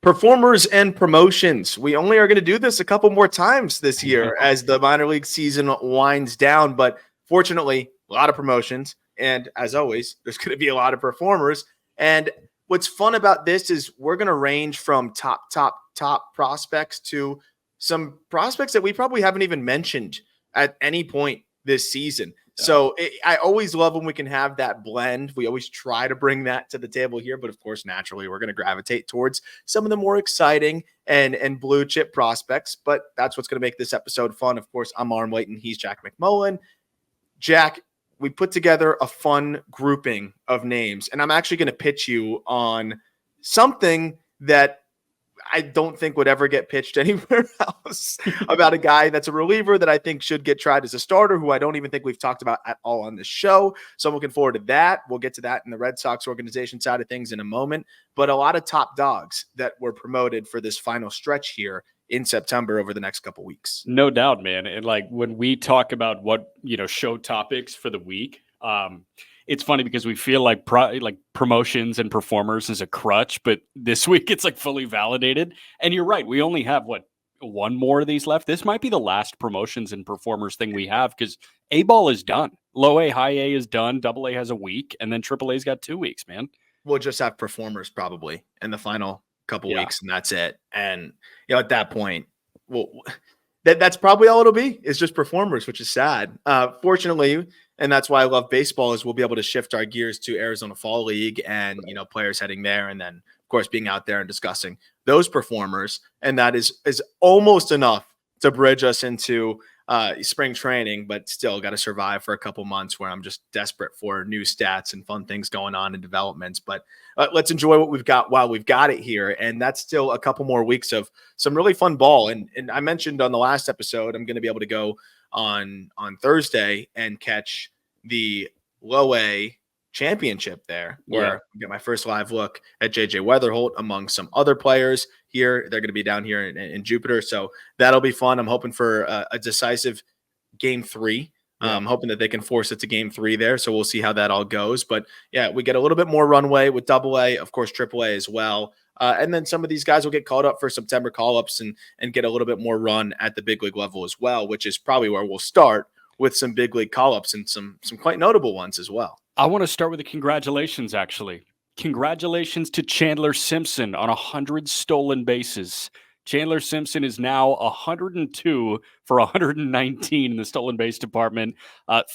Performers and promotions. We only are going to do this a couple more times this year as the minor league season winds down. But fortunately, a lot of promotions. And as always, there's going to be a lot of performers. And what's fun about this is we're going to range from top prospects to some prospects that we probably haven't even mentioned at any point this season. Yeah. So I always love when we can have that blend. We always try to bring that to the table here, but of course, naturally, we're going to gravitate towards some of the more exciting and blue chip prospects. But that's what's going to make this episode fun. Of course, I'm Aram Layton. He's Jack McMullen. Jack, we put together a fun grouping of names, and I'm actually going to pitch you on something that I don't think would ever get pitched anywhere else about a guy that's a reliever that I think should get tried as a starter, who I don't even think we've talked about at all on this show. So I'm looking forward to that. We'll get to that in the Red Sox organization side of things in a moment, but a lot of top dogs that were promoted for this final stretch here in September over the next couple weeks. No doubt, man. And like when we talk about what, show topics for the week, it's funny because we feel like promotions and performers is a crutch, but this week it's like fully validated. And you're right. We only have one more of these left. This might be the last promotions and performers thing we have because A-ball is done. Low A, high A is done. Double A has a week, and then Triple A's got 2 weeks, man. We'll just have performers probably in the final couple weeks, and that's it. And at that point, that's probably all it'll be. Is just performers, which is sad. Fortunately. And that's why I love baseball is we'll be able to shift our gears to Arizona Fall League and, players heading there. And then, of course, being out there and discussing those performers. And that is almost enough to bridge us into spring training, but still got to survive for a couple months where I'm just desperate for new stats and fun things going on and developments. But let's enjoy what we've got while we've got it here. And that's still a couple more weeks of some really fun ball. And I mentioned on the last episode, I'm going to be able to go on Thursday and catch the low A championship there, where I get my first live look at JJ Weatherholt among some other players here. They're going to be down here in Jupiter. So that'll be fun. I'm hoping for a decisive game 3. I'm hoping that they can force it to game 3 there. So we'll see how that all goes. But we get a little bit more runway with Double A, of course, Triple A as well. And then some of these guys will get called up for September call-ups and get a little bit more run at the big league level as well, which is probably where we'll start with some big league call-ups and some quite notable ones as well. I want to start with the congratulations, actually. Congratulations to Chandler Simpson on 100 stolen bases. Chandler Simpson is now 102 for 119 in the stolen base department,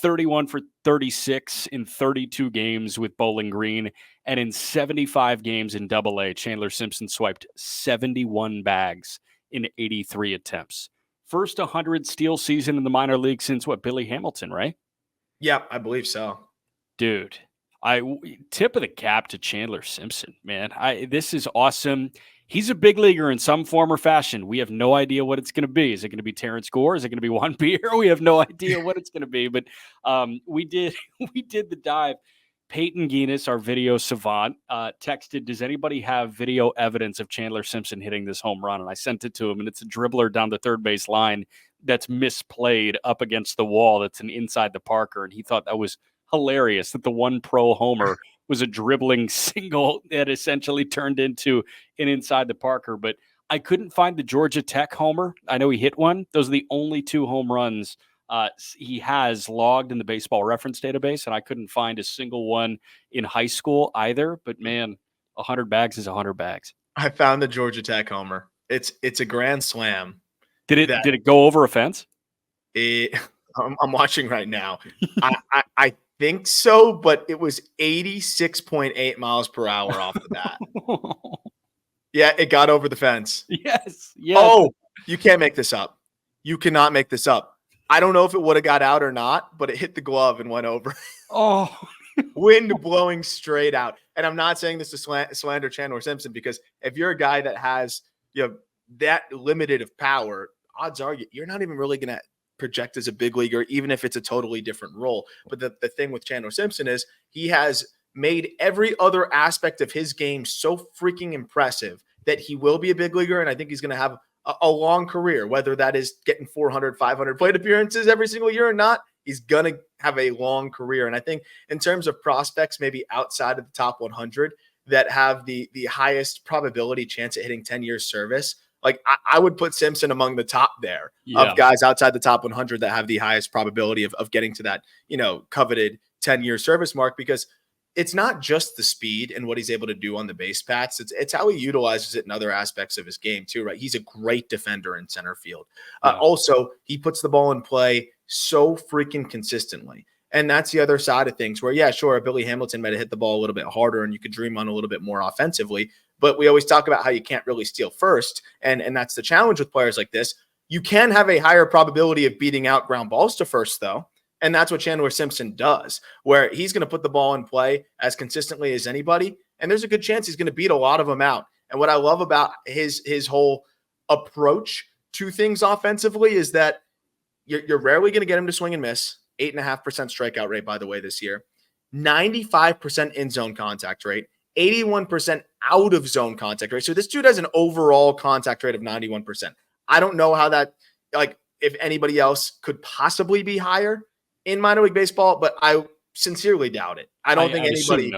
31 for 36 in 32 games with Bowling Green, and in 75 games in Double A, Chandler Simpson swiped 71 bags in 83 attempts. First 100 steal season in the minor league since Billy Hamilton, right? Yeah, I believe so. Dude, tip of the cap to Chandler Simpson, man. This is awesome. He's a big leaguer in some form or fashion. We have no idea what it's going to be. Is it going to be Terrence Gore? Is it going to be Juan Brito? We have no idea what it's going to be. But we did the dive. Peyton Guinness, our video savant, texted, does anybody have video evidence of Chandler Simpson hitting this home run? And I sent it to him, and it's a dribbler down the third base line that's misplayed up against the wall. That's an inside the Parker. And he thought that was hilarious that the one pro homer was a dribbling single that essentially turned into an inside the Parker. But I couldn't find the Georgia Tech homer. I know he hit one. Those are the only 2 home runs he has logged in the baseball reference database, and I couldn't find a single one in high school either. But man, 100 bags is 100 bags. I found the Georgia Tech homer. It's a grand slam. Did it go over a fence? I'm watching right now. I think so, but it was 86.8 miles per hour off the bat. Yeah, it got over the fence. Yes. Oh, you can't make this up. You cannot make this up. I don't know if it would have got out or not, but it hit the glove and went over. Oh, wind blowing straight out. And I'm not saying this to slander Chandler Simpson, because if you're a guy that has that limited of power, odds are you're not even really going to project as a big leaguer, even if it's a totally different role. But the thing with Chandler Simpson is he has made every other aspect of his game so freaking impressive that he will be a big leaguer. And I think he's going to have a long career, whether that is getting 400, 500 plate appearances every single year or not. He's going to have a long career. And I think in terms of prospects, maybe outside of the top 100, that have the highest probability chance at hitting 10 years service, like I would put Simpson among the top there of guys outside the top 100 that have the highest probability of getting to that, coveted 10-year service mark, because it's not just the speed and what he's able to do on the base paths. It's how he utilizes it in other aspects of his game too, right? He's a great defender in center field. Also, he puts the ball in play so freaking consistently. And that's the other side of things where, yeah, sure, Billy Hamilton might have hit the ball a little bit harder and you could dream on a little bit more offensively. But we always talk about how you can't really steal first. And that's the challenge with players like this. You can have a higher probability of beating out ground balls to first, though. And that's what Chandler Simpson does, where he's going to put the ball in play as consistently as anybody. And there's a good chance he's going to beat a lot of them out. And what I love about his whole approach to things offensively is that you're rarely going to get him to swing and miss. 8.5% strikeout rate, by the way, this year. 95% in zone contact rate. 81% out of zone contact rate. So this dude has an overall contact rate of 91%. I don't know how that, if anybody else could possibly be higher in minor league baseball, but I sincerely doubt it. I don't think anybody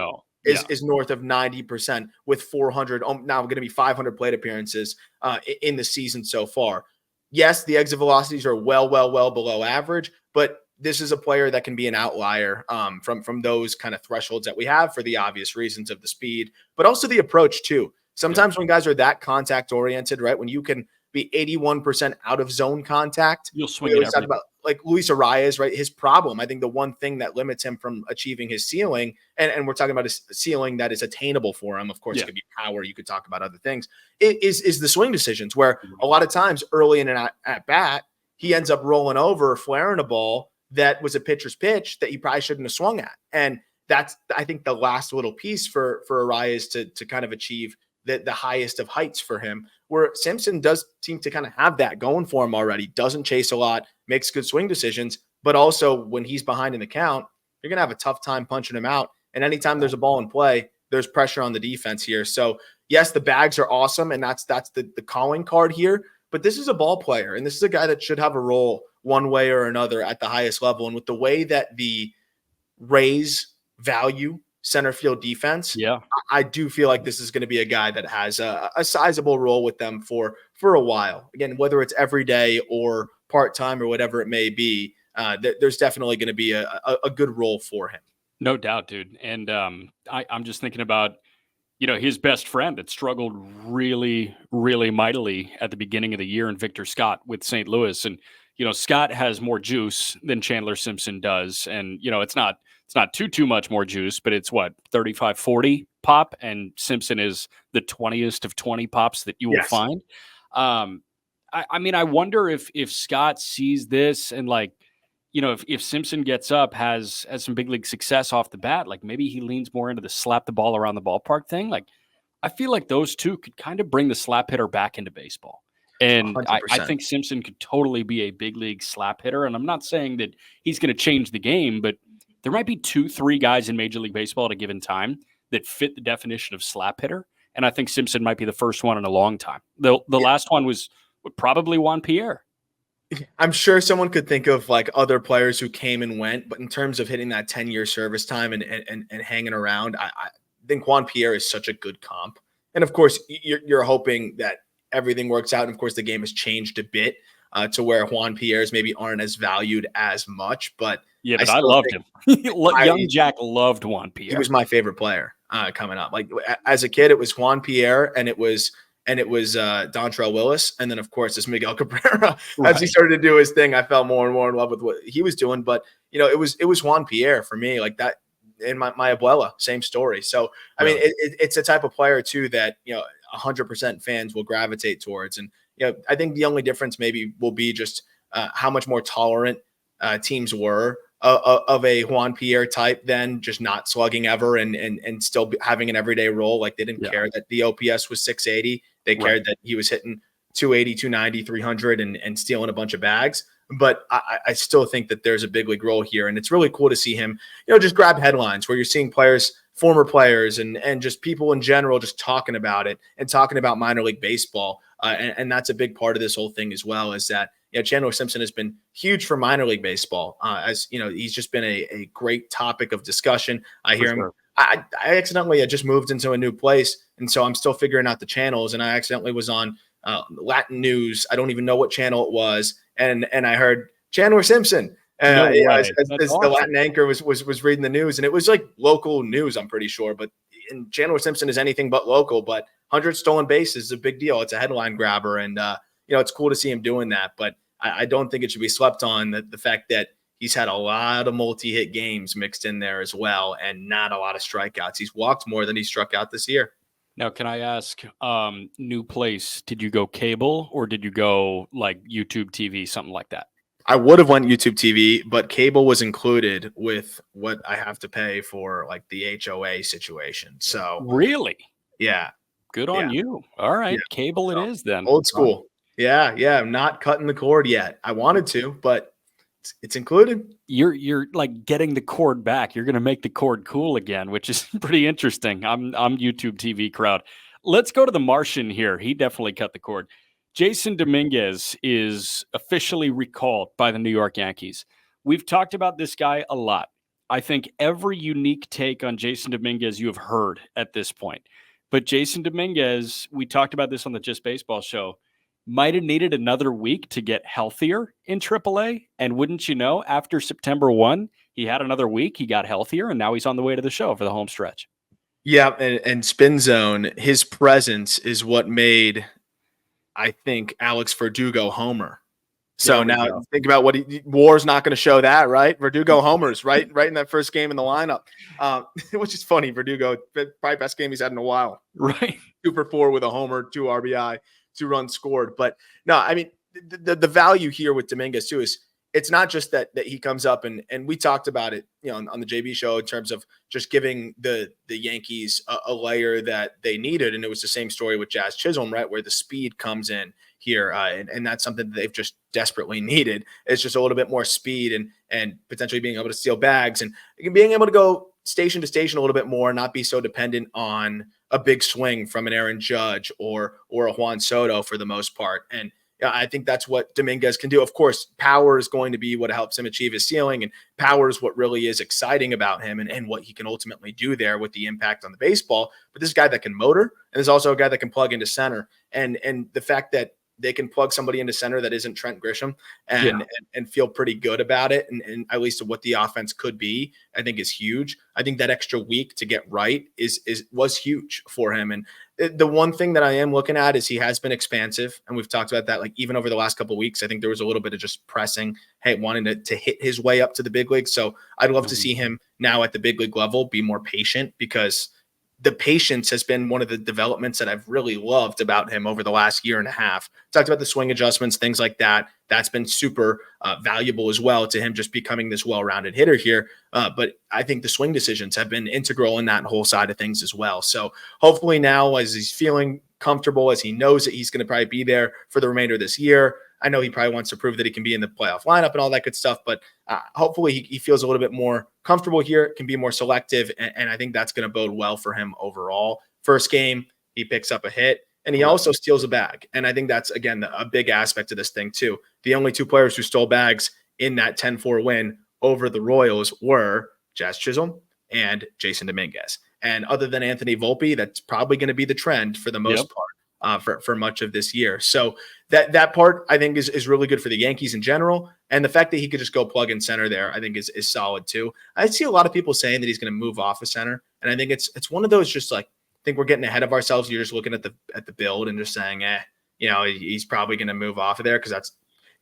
is north of 90% with 400, now going to be 500 plate appearances in the season so far. Yes, the exit velocities are well below average, but this is a player that can be an outlier from those kind of thresholds that we have for the obvious reasons of the speed, but also the approach too. Sometimes when guys are that contact oriented, right, when you can be 81% out of zone contact, you'll swing it. Talk about like Luis Arias, right? His problem, I think the one thing that limits him from achieving his ceiling, and we're talking about a ceiling that is attainable for him. Of course, it could be power. You could talk about other things. Is the swing decisions where a lot of times early in an at bat, he ends up rolling over, flaring a ball that was a pitcher's pitch that he probably shouldn't have swung at. And that's, I think, the last little piece for Arias to kind of achieve the highest of heights for him, where Simpson does seem to kind of have that going for him already. Doesn't chase a lot, makes good swing decisions, but also when he's behind in the count, you're going to have a tough time punching him out. And anytime there's a ball in play, there's pressure on the defense here. So yes, the bags are awesome, and that's the calling card here, but this is a ball player, and this is a guy that should have a role one way or another at the highest level. And with the way that the Rays value center field defense, I do feel like this is going to be a guy that has a sizable role with them for a while. Again, whether it's every day or part-time or whatever it may be, there's definitely going to be a good role for him. No doubt, dude. And I'm just thinking about, his best friend that struggled really, really mightily at the beginning of the year in Victor Scott with St. Louis. And, Scott has more juice than Chandler Simpson does. And, it's not too much more juice, but it's 35, 40 pop. And Simpson is the 20th of 20 pops that you will find. I wonder if Scott sees this and if Simpson gets up, has some big league success off the bat, maybe he leans more into the slap the ball around the ballpark thing. I feel like those two could kind of bring the slap hitter back into baseball. And I think Simpson could totally be a big league slap hitter. And I'm not saying that he's going to change the game, but there might be 2-3 guys in Major League Baseball at a given time that fit the definition of slap hitter. And I think Simpson might be the first one in a long time. The last one was probably Juan Pierre. I'm sure someone could think of other players who came and went, but in terms of hitting that 10-year service time and hanging around, I think Juan Pierre is such a good comp. And of course, you're hoping that everything works out. And of course, the game has changed a bit to where Juan Pierre's maybe aren't as valued as much. But I loved him. Young Jack loved Juan Pierre. He was my favorite player coming up. As a kid, it was Juan Pierre, and it was Dontrell Willis. And then, of course, this Miguel Cabrera. Right. As he started to do his thing, I fell more and more in love with what he was doing. But, it was Juan Pierre for me, like that. And my abuela, same story. So, I mean, it's a type of player, too, that, 100% fans will gravitate towards. And, I think the only difference maybe will be just how much more tolerant teams were of a Juan Pierre type than just not slugging ever and still having an everyday role. They didn't care that the OPS was 680. They cared that he was hitting 280, 290, 300 and stealing a bunch of bags. But I still think that there's a big league role here. And it's really cool to see him, just grab headlines where you're seeing players, former players and just people in general just talking about it and talking about minor league baseball. And that's a big part of this whole thing as well, is that Chandler Simpson has been huge for minor league baseball. As he's just been a great topic of discussion. I hear him I accidentally had just moved into a new place, and so I'm still figuring out the channels. And I accidentally was on Latin news. I don't even know what channel it was, and I heard Chandler Simpson. No way. As That's the awesome. Latin anchor was reading the news, and it was like local news, I'm pretty sure. But Chandler Simpson is anything but local. But 100 stolen bases is a big deal. It's a headline grabber, and it's cool to see him doing that. But I don't think it should be slept on the fact that he's had a lot of multi-hit games mixed in there as well, and not a lot of strikeouts. He's walked more than he struck out this year. Now, can I ask, new place, did you go cable or did you go like YouTube TV, something like that? I would have went YouTube TV, but cable was included with what I have to pay for like the HOA situation. So really? Yeah. Good on you. All right. Yeah. Cable it is then. Old school. Yeah. I'm not cutting the cord yet. I wanted to, but it's included. You're like getting the cord back. You're going to make the cord cool again, which is pretty interesting. I'm YouTube TV crowd. Let's go to the Martian here. He definitely cut the cord. Jasson Dominguez is officially recalled by the New York Yankees. We've talked about this guy a lot. I think every unique take on Jasson Dominguez you have heard at this point. But Jasson Dominguez, we talked about this on the Just Baseball show, might have needed another week to get healthier in AAA. And wouldn't you know, after September 1, he had another week, he got healthier, and now he's on the way to the show for the home stretch. Yeah, and Spin Zone, his presence is what made, I think, Alex Verdugo homer. So now think about what War's not going to show that, right? Verdugo homers right in that first game in the lineup, which is funny. Verdugo, probably best game he's had in a while. Right. 2 for 4 with a homer, 2 RBI, 2 runs scored. But no, I mean, the value here with Dominguez too is it's not just that he comes up and we talked about it, on the JB show in terms of just giving the Yankees a layer that they needed. And it was the same story with Jazz Chisholm, right? Where the speed comes in here. And that's something that they've just desperately needed. It's just a little bit more speed and potentially being able to steal bags and being able to go station to station a little bit more, not be so dependent on a big swing from an Aaron Judge or a Juan Soto for the most part. And I think that's what Dominguez can do. Of course, power is going to be what helps him achieve his ceiling, and power is what really is exciting about him and what he can ultimately do there with the impact on the baseball. But this is a guy that can motor, and there's also a guy that can plug into center. And the fact that they can plug somebody into center that isn't Trent Grisham and feel pretty good about it. And at least what the offense could be, I think is huge. I think that extra week to get right was huge for him. And the one thing that I am looking at is he has been expansive. And we've talked about that, like even over the last couple of weeks, I think there was a little bit of just pressing, wanting to hit his way up to the big league. So I'd love to see him now at the big league level, be more patient, because the patience has been one of the developments that I've really loved about him over the last year and a half. Talked about the swing adjustments, things like that. That's been super valuable as well to him just becoming this well-rounded hitter here. But I think the swing decisions have been integral in that whole side of things as well. So hopefully now, as he's feeling comfortable, as he knows that he's going to probably be there for the remainder of this year, I know he probably wants to prove that he can be in the playoff lineup and all that good stuff, but hopefully he feels a little bit more comfortable here, can be more selective, and I think that's going to bode well for him overall. First game, he picks up a hit, and he also steals a bag, and I think that's, again, a big aspect of this thing too. The only 2 players who stole bags in that 10-4 win over the Royals were Jazz Chisholm and Jasson Dominguez. And other than Anthony Volpe, that's probably going to be the trend for the most part. For much of this year. So that part I think is really good for the Yankees in general. And the fact that he could just go plug in center there, I think is solid too. I see a lot of people saying that he's going to move off of center. And I think it's one of those just like, I think we're getting ahead of ourselves. You're just looking at the build and just saying, he's probably going to move off of there, because that's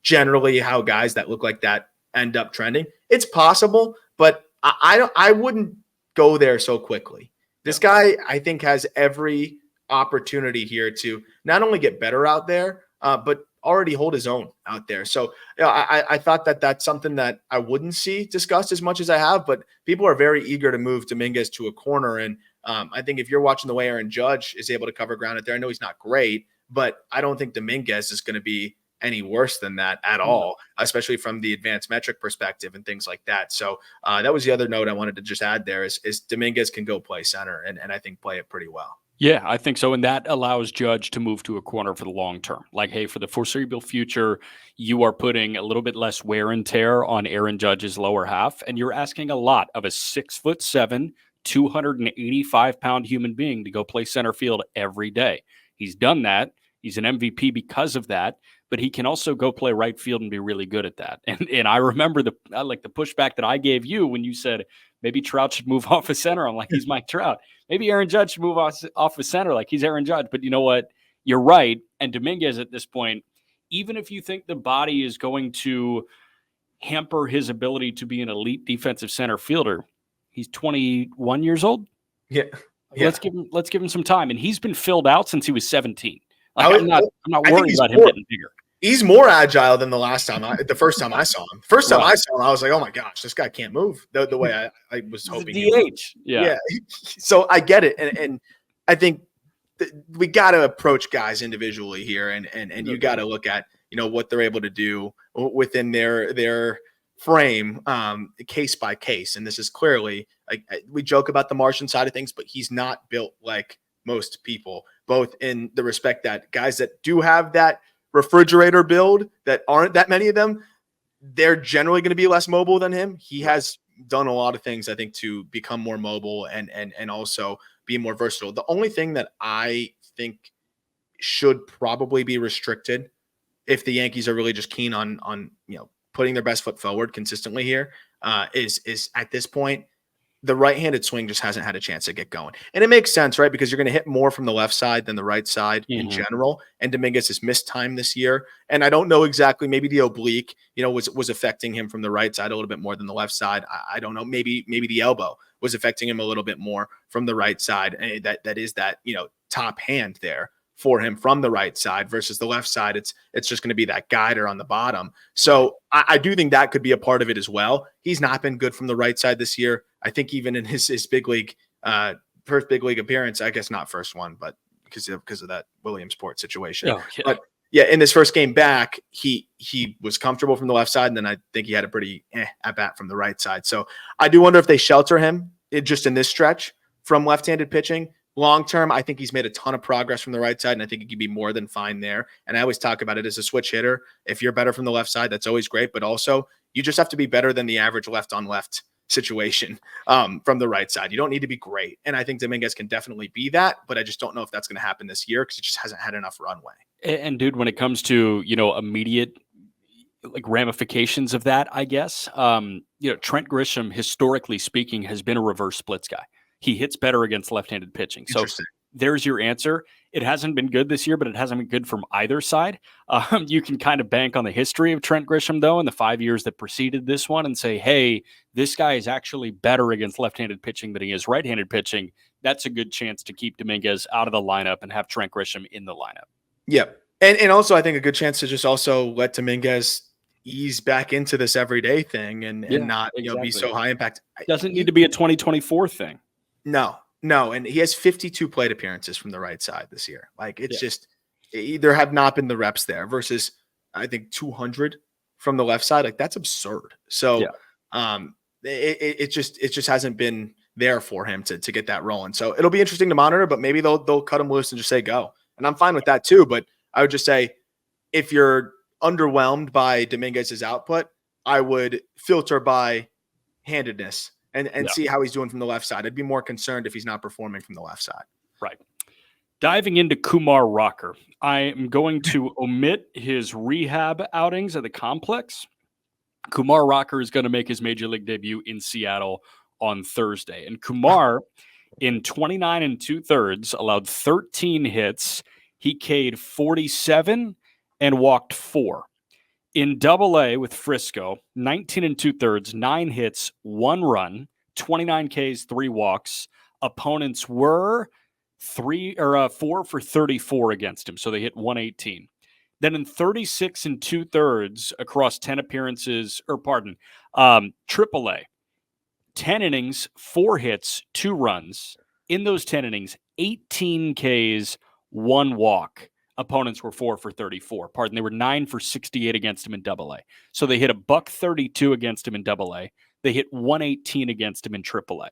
generally how guys that look like that end up trending. It's possible, but I wouldn't go there so quickly. This guy, I think, has every opportunity here to not only get better out there, but already hold his own out there. So I thought that that's something that I wouldn't see discussed as much as I have, but people are very eager to move Dominguez to a corner. And I think if you're watching the way Aaron Judge is able to cover ground out there, I know he's not great, but I don't think Dominguez is going to be any worse than that at all, especially from the advanced metric perspective and things like that. So that was the other note I wanted to just add there is Dominguez can go play center and I think play it pretty well. Yeah, I think so. And that allows Judge to move to a corner for the long term. Like, hey, for the foreseeable future, you are putting a little bit less wear and tear on Aaron Judge's lower half. And you're asking a lot of a 6'7", 285-pound human being to go play center field every day. He's done that. He's an MVP because of that, but he can also go play right field and be really good at that. And I remember the pushback that I gave you when you said maybe Trout should move off of center. I'm like, he's Mike Trout. Maybe Aaron Judge should move off of center like he's Aaron Judge. But you know what? You're right. And Dominguez at this point, even if you think the body is going to hamper his ability to be an elite defensive center fielder, he's 21 years old. Yeah. Let's give him some time. And he's been filled out since he was 17. I'm not worried about him getting bigger. He's more agile than the first time I saw him. First time I saw him, I was like, oh my gosh, this guy can't move the way I was hoping. DH. Yeah. So I get it. And I think we got to approach guys individually here. And you got to look at, what they're able to do within their frame, case by case. And this is clearly, like, we joke about the Martian side of things, but he's not built like most people, both in the respect that guys that do have that refrigerator build, that aren't that many of them, they're generally going to be less mobile than him. He has done a lot of things, I think, to become more mobile and also be more versatile. The only thing that I think should probably be restricted, if the Yankees are really just keen on putting their best foot forward consistently here, is at this point, the right-handed swing just hasn't had a chance to get going. And it makes sense, right? Because you're going to hit more from the left side than the right side in general. And Dominguez has missed time this year. And I don't know exactly, maybe the oblique, was affecting him from the right side a little bit more than the left side. I don't know. Maybe the elbow was affecting him a little bit more from the right side. And that is that, top hand there for him from the right side versus the left side. It's just going to be that guider on the bottom. So I do think that could be a part of it as well. He's not been good from the right side this year. I think even in his big league, first big league appearance, I guess not first one, but because of that Williamsport situation. Oh, yeah. But yeah, in this first game back, he was comfortable from the left side, and then I think he had a pretty at bat from the right side. So I do wonder if they shelter him just in this stretch from left-handed pitching. Long term, I think he's made a ton of progress from the right side, and I think he could be more than fine there. And I always talk about it as a switch hitter. If you're better from the left side, that's always great. But also, you just have to be better than the average left-on-left situation from the right side. You don't need to be great. And I think Dominguez can definitely be that, but I just don't know if that's going to happen this year because he just hasn't had enough runway. And dude, when it comes to, immediate ramifications of that, I guess, Trent Grisham, historically speaking, has been a reverse splits guy. He hits better against left-handed pitching. So there's your answer. It hasn't been good this year, but it hasn't been good from either side. You can kind of bank on the history of Trent Grisham, though, in the 5 years that preceded this one and say, hey, this guy is actually better against left-handed pitching than he is right-handed pitching. That's a good chance to keep Dominguez out of the lineup and have Trent Grisham in the lineup. Yep. And also I think a good chance to just also let Dominguez ease back into this everyday thing and not be so high impact. Doesn't need to be a 2024 thing. No. And he has 52 plate appearances from the right side this year. Like it's just, there have not been the reps there versus I think 200 from the left side. Like that's absurd. So it just hasn't been there for him to get that rolling. So it'll be interesting to monitor, but maybe they'll cut him loose and just say go. And I'm fine with that too. But I would just say if you're underwhelmed by Dominguez's output, I would filter by handedness and see how he's doing from the left side. I'd be more concerned if he's not performing from the left side. Right. Diving into Kumar Rocker, I am going to omit his rehab outings at the complex. Kumar Rocker is going to make his major league debut in Seattle on Thursday. And Kumar, in 29 2/3, allowed 13 hits. He K'd 47 and walked 4. In Double-A with Frisco, 19 2/3, 9 hits, 1 run, 29 Ks, 3 walks. Opponents were 4 for 34 against him, so they hit 118. Then in 36 2/3 across 10 appearances, Triple-A, 10 innings, 4 hits, 2 runs. In those 10 innings, 18 Ks, 1 walk. Opponents were 4 for 34. They were 9 for 68 against him in Double-A. So they hit a $132 against him in Double-A. They hit 118 against him in Triple-A.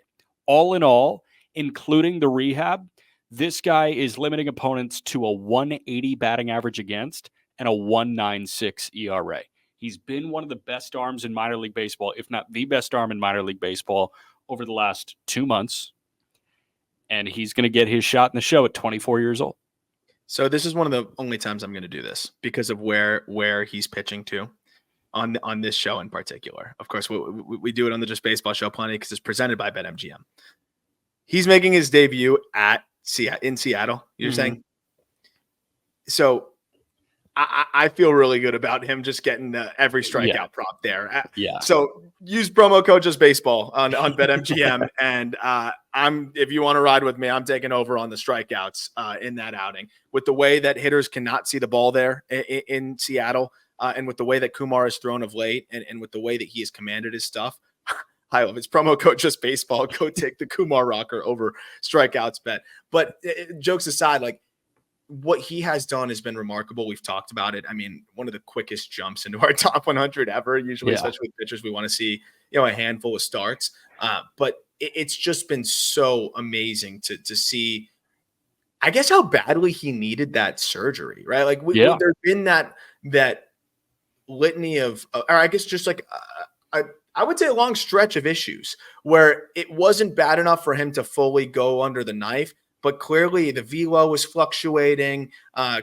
All in all, including the rehab, this guy is limiting opponents to a 180 batting average against and a 1.96 ERA. He's been one of the best arms in minor league baseball, if not the best arm in minor league baseball over the last 2 months, and he's going to get his shot in the show at 24 years old. So this is one of the only times I'm going to do this because of where he's pitching to on this show in particular. Of course, we do it on the Just Baseball show plenty because it's presented by BetMGM. He's making his debut in Seattle, you're saying? So I feel really good about him just getting every strikeout prop there. So use promo code Just Baseball on BetMGM, and if you want to ride with me, I'm taking over on the strikeouts in that outing. With the way that hitters cannot see the ball there in Seattle, and with the way that Kumar has thrown of late, and with the way that he has commanded his stuff, I love it. It's promo code Just Baseball. Go take the Kumar Rocker over strikeouts bet. But jokes aside, like, what he has done has been remarkable. We've talked about it. I mean, one of the quickest jumps into our top 100 ever, usually, especially with pitchers. We want to see, a handful of starts. But it's just been so amazing to see, I guess, how badly he needed that surgery, right? Like, there's been that litany of, or I guess just like, I would say a long stretch of issues where it wasn't bad enough for him to fully go under the knife, but clearly the velo was fluctuating.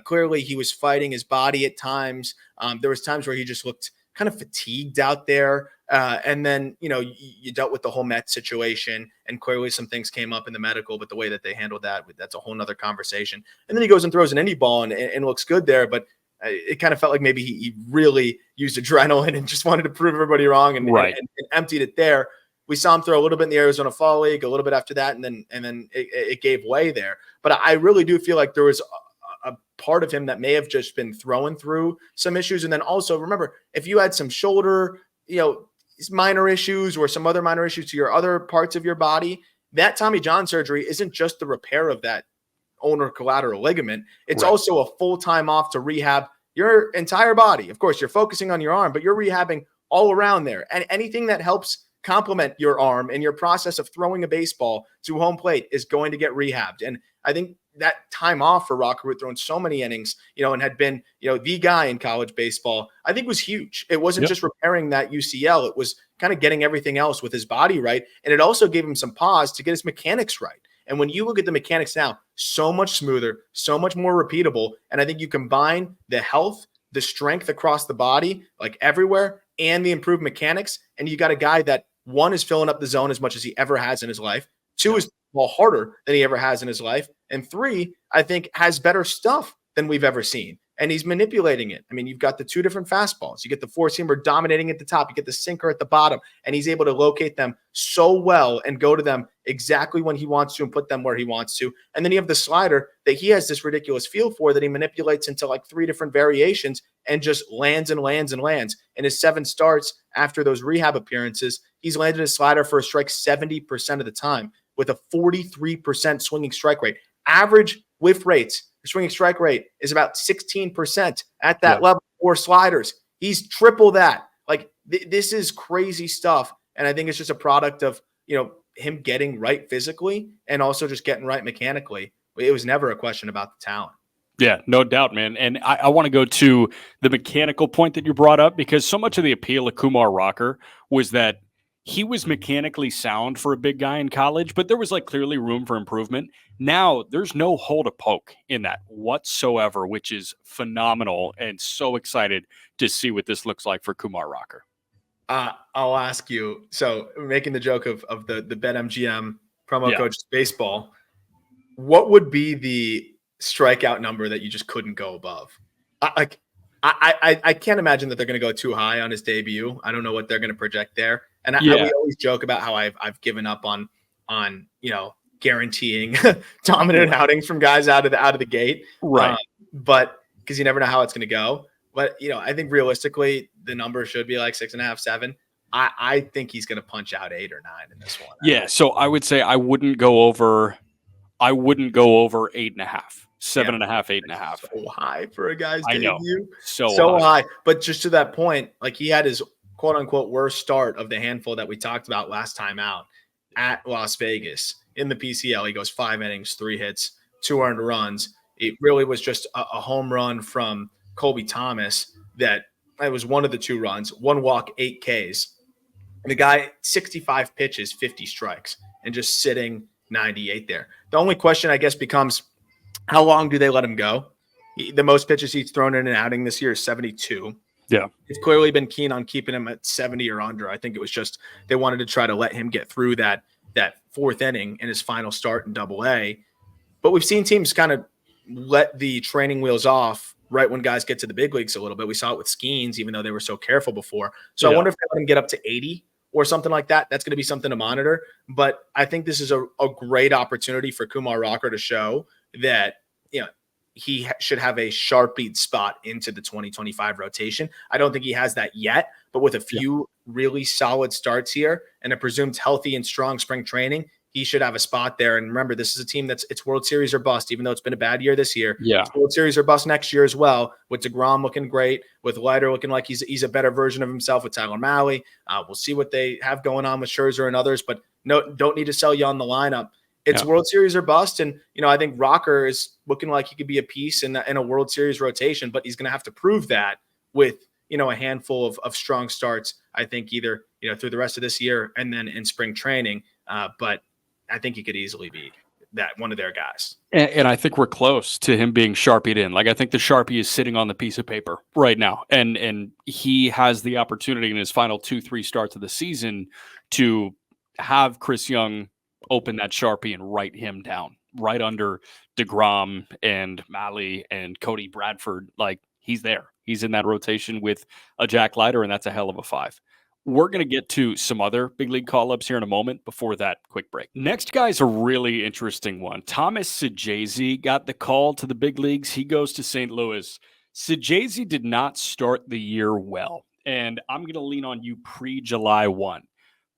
Clearly he was fighting his body at times. There was times where he just looked kind of fatigued out there. And then, you dealt with the whole Mets situation, and clearly some things came up in the medical, but the way that they handled that's a whole nother conversation. And then he goes and throws an indie ball and looks good there. But it kind of felt like maybe he really used adrenaline and just wanted to prove everybody wrong and emptied it there. We saw him throw a little bit in the Arizona Fall League, a little bit after that, and then it gave way there. But I really do feel like there was a part of him that may have just been throwing through some issues. And then also, remember, if you had some shoulder, minor issues or some other minor issues to your other parts of your body, that Tommy John surgery isn't just the repair of that ulnar collateral ligament. It's also a full time off to rehab your entire body. Of course, you're focusing on your arm, but you're rehabbing all around there. And anything that helps complement your arm and your process of throwing a baseball to home plate is going to get rehabbed. And I think that time off for Rocker, who had thrown so many innings, and had been, the guy in college baseball, I think was huge. It wasn't just repairing that UCL. It was kind of getting everything else with his body right. And it also gave him some pause to get his mechanics right. And when you look at the mechanics now, so much smoother, so much more repeatable. And I think you combine the health, the strength across the body, like everywhere, and the improved mechanics. And you got a guy that, one, is filling up the zone as much as he ever has in his life. Two, is ball harder than he ever has in his life. And three, I think has better stuff than we've ever seen. And he's manipulating it. I mean, you've got the two different fastballs. You get the four-seamer dominating at the top. You get the sinker at the bottom. And he's able to locate them so well and go to them exactly when he wants to and put them where he wants to. And then you have the slider that he has this ridiculous feel for that he manipulates into like three different variations and just lands and lands and lands. In his 7 starts after those rehab appearances, he's landed his slider for a strike 70% of the time with a 43% swinging strike rate. Average whiff rates, the swinging strike rate is about 16% at that level for sliders. He's triple that. Like this is crazy stuff. And I think it's just a product of, him getting right physically and also just getting right mechanically. It was never a question about the talent. Yeah, no doubt, man. And I want to go to the mechanical point that you brought up, because so much of the appeal of Kumar Rocker was that he was mechanically sound for a big guy in college, but there was like clearly room for improvement. Now there's no hole to poke in that whatsoever, which is phenomenal, and so excited to see what this looks like for Kumar Rocker. I'll ask you. So making the joke of the BetMGM promo code baseball, what would be the strikeout number that you just couldn't go above? I can't imagine that they're going to go too high on his debut. I don't know what they're going to project there. And we always joke about how I've given up on guaranteeing dominant outings from guys out of the gate, right? But because you never know how it's going to go. But I think realistically the number should be like 6.5, 7. I think he's going to punch out 8 or 9 in this one. Yeah, so I would say I wouldn't go over 8.5, 7.5, 8.5. So high for a guy's debut. I know. So high. But just to that point, like he had his quote unquote worst start of the handful that we talked about last time out at Las Vegas in the PCL. He goes 5 innings, 3 hits, 2 earned runs. It really was just a home run from Colby Thomas that it was one of the 2 runs, 1 walk, 8 Ks. And the guy, 65 pitches, 50 strikes, and just sitting 98 there. The only question, I guess, becomes how long do they let him go? The most pitches he's thrown in an outing this year is 72. Yeah. They've clearly been keen on keeping him at 70 or under. I think it was just they wanted to try to let him get through that fourth inning in his final start in Double-A. But we've seen teams kind of let the training wheels off right when guys get to the big leagues a little bit. We saw it with Skeens, even though they were so careful before. So I wonder if they let him get up to 80 or something like that. That's going to be something to monitor. But I think this is a great opportunity for Kumar Rocker to show that, he should have a Sharpie spot into the 2025 rotation. I don't think he has that yet, but with a few really solid starts here and a presumed healthy and strong spring training, he should have a spot there. And remember, this is a team it's World Series or bust, even though it's been a bad year this year. Yeah. It's World Series or bust next year as well, with DeGrom looking great, with Leiter looking like he's a better version of himself, with Tyler Mahle. We'll see what they have going on with Scherzer and others, but don't need to sell you on the lineup. It's World Series or bust. And, I think Rocker is looking like he could be a piece in a World Series rotation, but he's going to have to prove that with, a handful of strong starts, I think either, through the rest of this year and then in spring training. But I think he could easily be that one of their guys. And I think we're close to him being Sharpied in. Like, I think the Sharpie is sitting on the piece of paper right now. And he has the opportunity in his final 2-3 starts of the season to have Chris Young open that Sharpie and write him down right under DeGrom and Mahle and Cody Bradford. Like, he's there. He's in that rotation with a Jack Leiter, and that's a hell of a 5. We're going to get to some other big league call-ups here in a moment. Before that, quick break. Next guy's a really interesting one. Thomas Saggese got the call to the big leagues. He goes to St. Louis. Saggese did not start the year well, and I'm going to lean on you pre-July 1.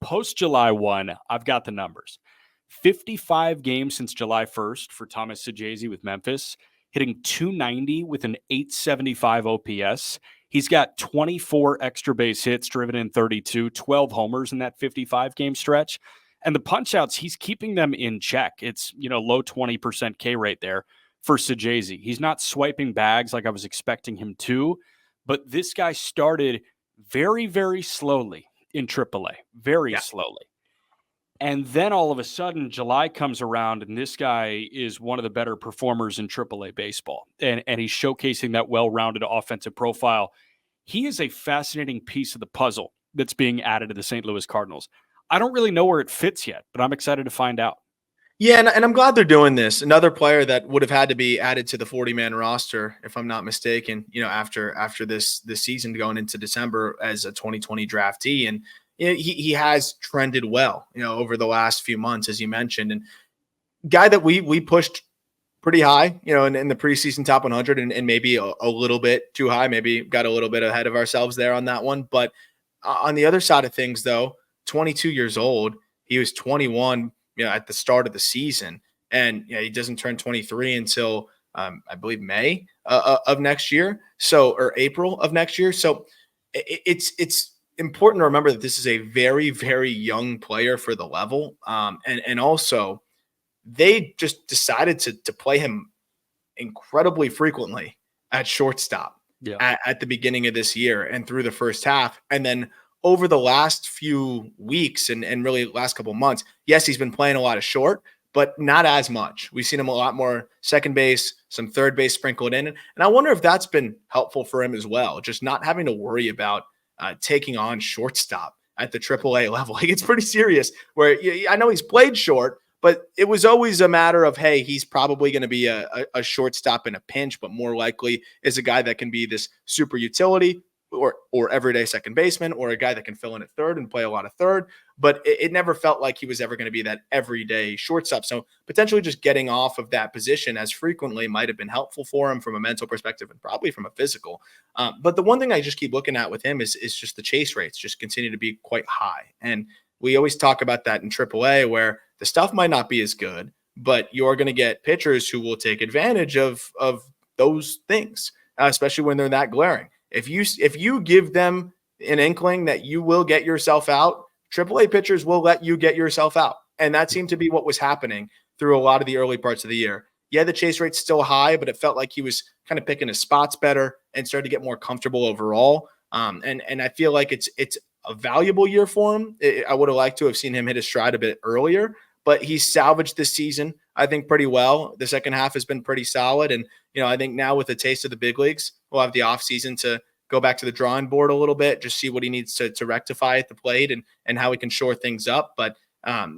Post-July 1, I've got the numbers. 55 games since July 1st for Thomas Saggese with Memphis, hitting .290 with an .875 OPS. He's got 24 extra base hits, driven in 32, 12 homers in that 55-game stretch. And the punch-outs, he's keeping them in check. It's, low 20% K rate there for Saggese. He's not swiping bags like I was expecting him to, but this guy started very, very slowly in AAA, very slowly. And then all of a sudden, July comes around, and this guy is one of the better performers in AAA baseball. And he's showcasing that well-rounded offensive profile. He is a fascinating piece of the puzzle that's being added to the St. Louis Cardinals. I don't really know where it fits yet, but I'm excited to find out. Yeah, and I'm glad they're doing this. Another player that would have had to be added to the 40-man roster, if I'm not mistaken, after this season going into December as a 2020 draftee. And he has trended well, over the last few months, as you mentioned, and guy that we pushed pretty high, in the preseason top 100 and maybe a little bit too high, maybe got a little bit ahead of ourselves there on that one. But on the other side of things, though, 22 years old, he was 21, at the start of the season, and he doesn't turn 23 until I believe May of next year, or April of next year. So it's important to remember that this is a very, very young player for the level. And also they just decided to play him incredibly frequently at shortstop at the beginning of this year and through the first half. And then over the last few weeks and really last couple of months, yes, he's been playing a lot of short, but not as much. We've seen him a lot more second base, some third base sprinkled in. And I wonder if that's been helpful for him as well, just not having to worry about taking on shortstop at the AAA level. Like, it's pretty serious where I know he's played short, but it was always a matter of, hey, he's probably going to be a shortstop in a pinch, but more likely is a guy that can be this super utility or everyday second baseman, or a guy that can fill in at third and play a lot of third. But it never felt like he was ever going to be that everyday shortstop. So potentially just getting off of that position as frequently might have been helpful for him from a mental perspective and probably from a physical. But the one thing I just keep looking at with him is just the chase rates just continue to be quite high. And we always talk about that in AAA, where the stuff might not be as good, but you're going to get pitchers who will take advantage of those things, especially when they're that glaring. If you give them an inkling that you will get yourself out, AAA pitchers will let you get yourself out. And that seemed to be what was happening through a lot of the early parts of the year. Yeah, the chase rate's still high, but it felt like he was kind of picking his spots better and started to get more comfortable overall. And I feel like it's a valuable year for him. I would have liked to have seen him hit his stride a bit earlier, but he's salvaged this season, I think, pretty well. The second half has been pretty solid. And, I think now with a taste of the big leagues, we'll have the offseason to go back to the drawing board a little bit, just see what he needs to rectify at the plate and how he can shore things up. But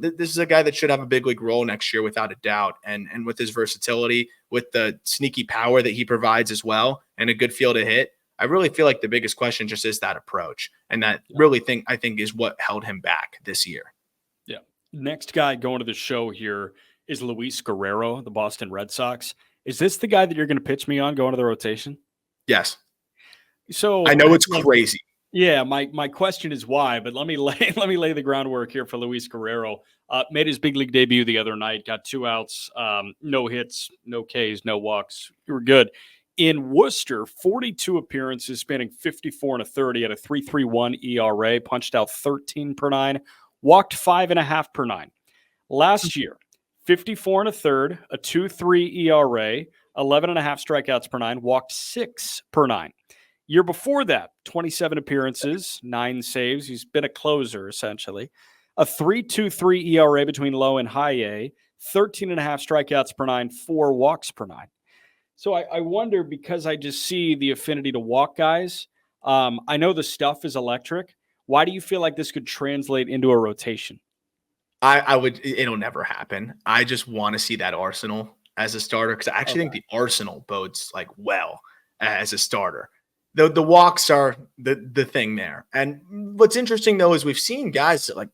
this is a guy that should have a big league role next year without a doubt. And with his versatility, with the sneaky power that he provides as well, and a good feel to hit, I really feel like the biggest question just is that approach. And that I think is what held him back this year. Yeah. Next guy going to the show here is Luis Guerrero, the Boston Red Sox. Is this the guy that you're going to pitch me on going to the rotation? Yes. So I know it's crazy. Yeah, my question is why, but let me lay the groundwork here for Luis Guerrero. Made his big league debut the other night, got 2 outs, no hits, no Ks, no walks. You were good. In Worcester, 42 appearances, spanning 54 and a 30 at a 3.31 ERA, punched out 13 per 9, walked 5.5 per 9. Last year, 54 and a third, a 2.3 ERA, 11.5 strikeouts per 9, walked 6 per 9. Year before that, 27 appearances, 9 saves. He's been a closer, essentially. A 3.23 ERA between low and high A, 13.5 strikeouts per 9, 4 walks per 9. So I wonder, because I just see the affinity to walk guys, I know the stuff is electric. Why do you feel like this could translate into a rotation? It'll never happen. I just want to see that arsenal as a starter, because I actually think the arsenal bodes like well as a starter. The walks are the thing there. And what's interesting, though, is we've seen guys that, like,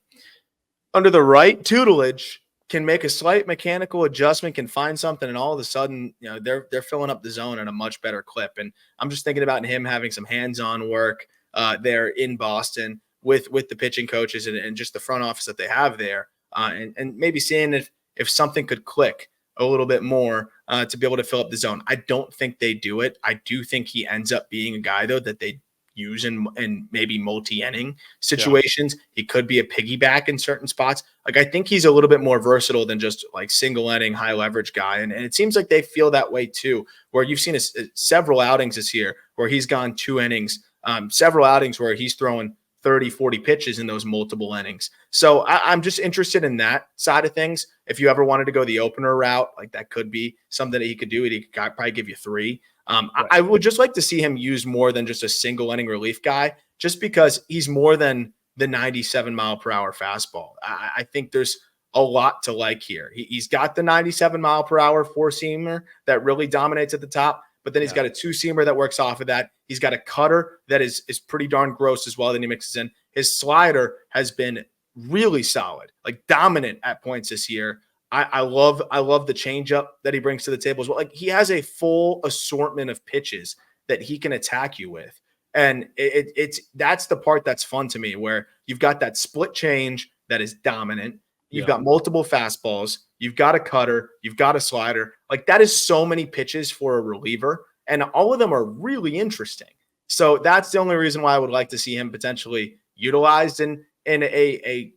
under the right tutelage, can make a slight mechanical adjustment, can find something, and all of a sudden, they're filling up the zone at a much better clip. And I'm just thinking about him having some hands-on work there in Boston with the pitching coaches and just the front office that they have there, and maybe seeing if something could click a little bit more to be able to fill up the zone. I don't think they do it. I do think he ends up being a guy, though, that they use in maybe multi-inning situations. Yeah. He could be a piggyback in certain spots. Like, I think he's a little bit more versatile than just like single inning, high leverage guy. And it seems like they feel that way too, where you've seen several outings this year where he's gone 2 innings, several outings where he's throwing 30, 40 pitches in those multiple innings. So I'm just interested in that side of things. If you ever wanted to go the opener route, like, that could be something that he could do. He could probably give you 3. Right. I would just like to see him use more than just a single inning relief guy, just because he's more than the 97 mile per hour fastball. I think there's a lot to like here. He's got the 97 mile per hour 4-seamer that really dominates at the top, but then he's got a 2-seamer that works off of that. He's got a cutter that is pretty darn gross as well that he mixes in. His slider has been really solid, like dominant at points this year. I love the changeup that he brings to the table as well. Like, he has a full assortment of pitches that he can attack you with. And that's the part that's fun to me, where you've got that split change that is dominant. You've got multiple fastballs. You've got a cutter. You've got a slider. Like, that is so many pitches for a reliever, and all of them are really interesting. So that's the only reason why I would like to see him potentially utilized in a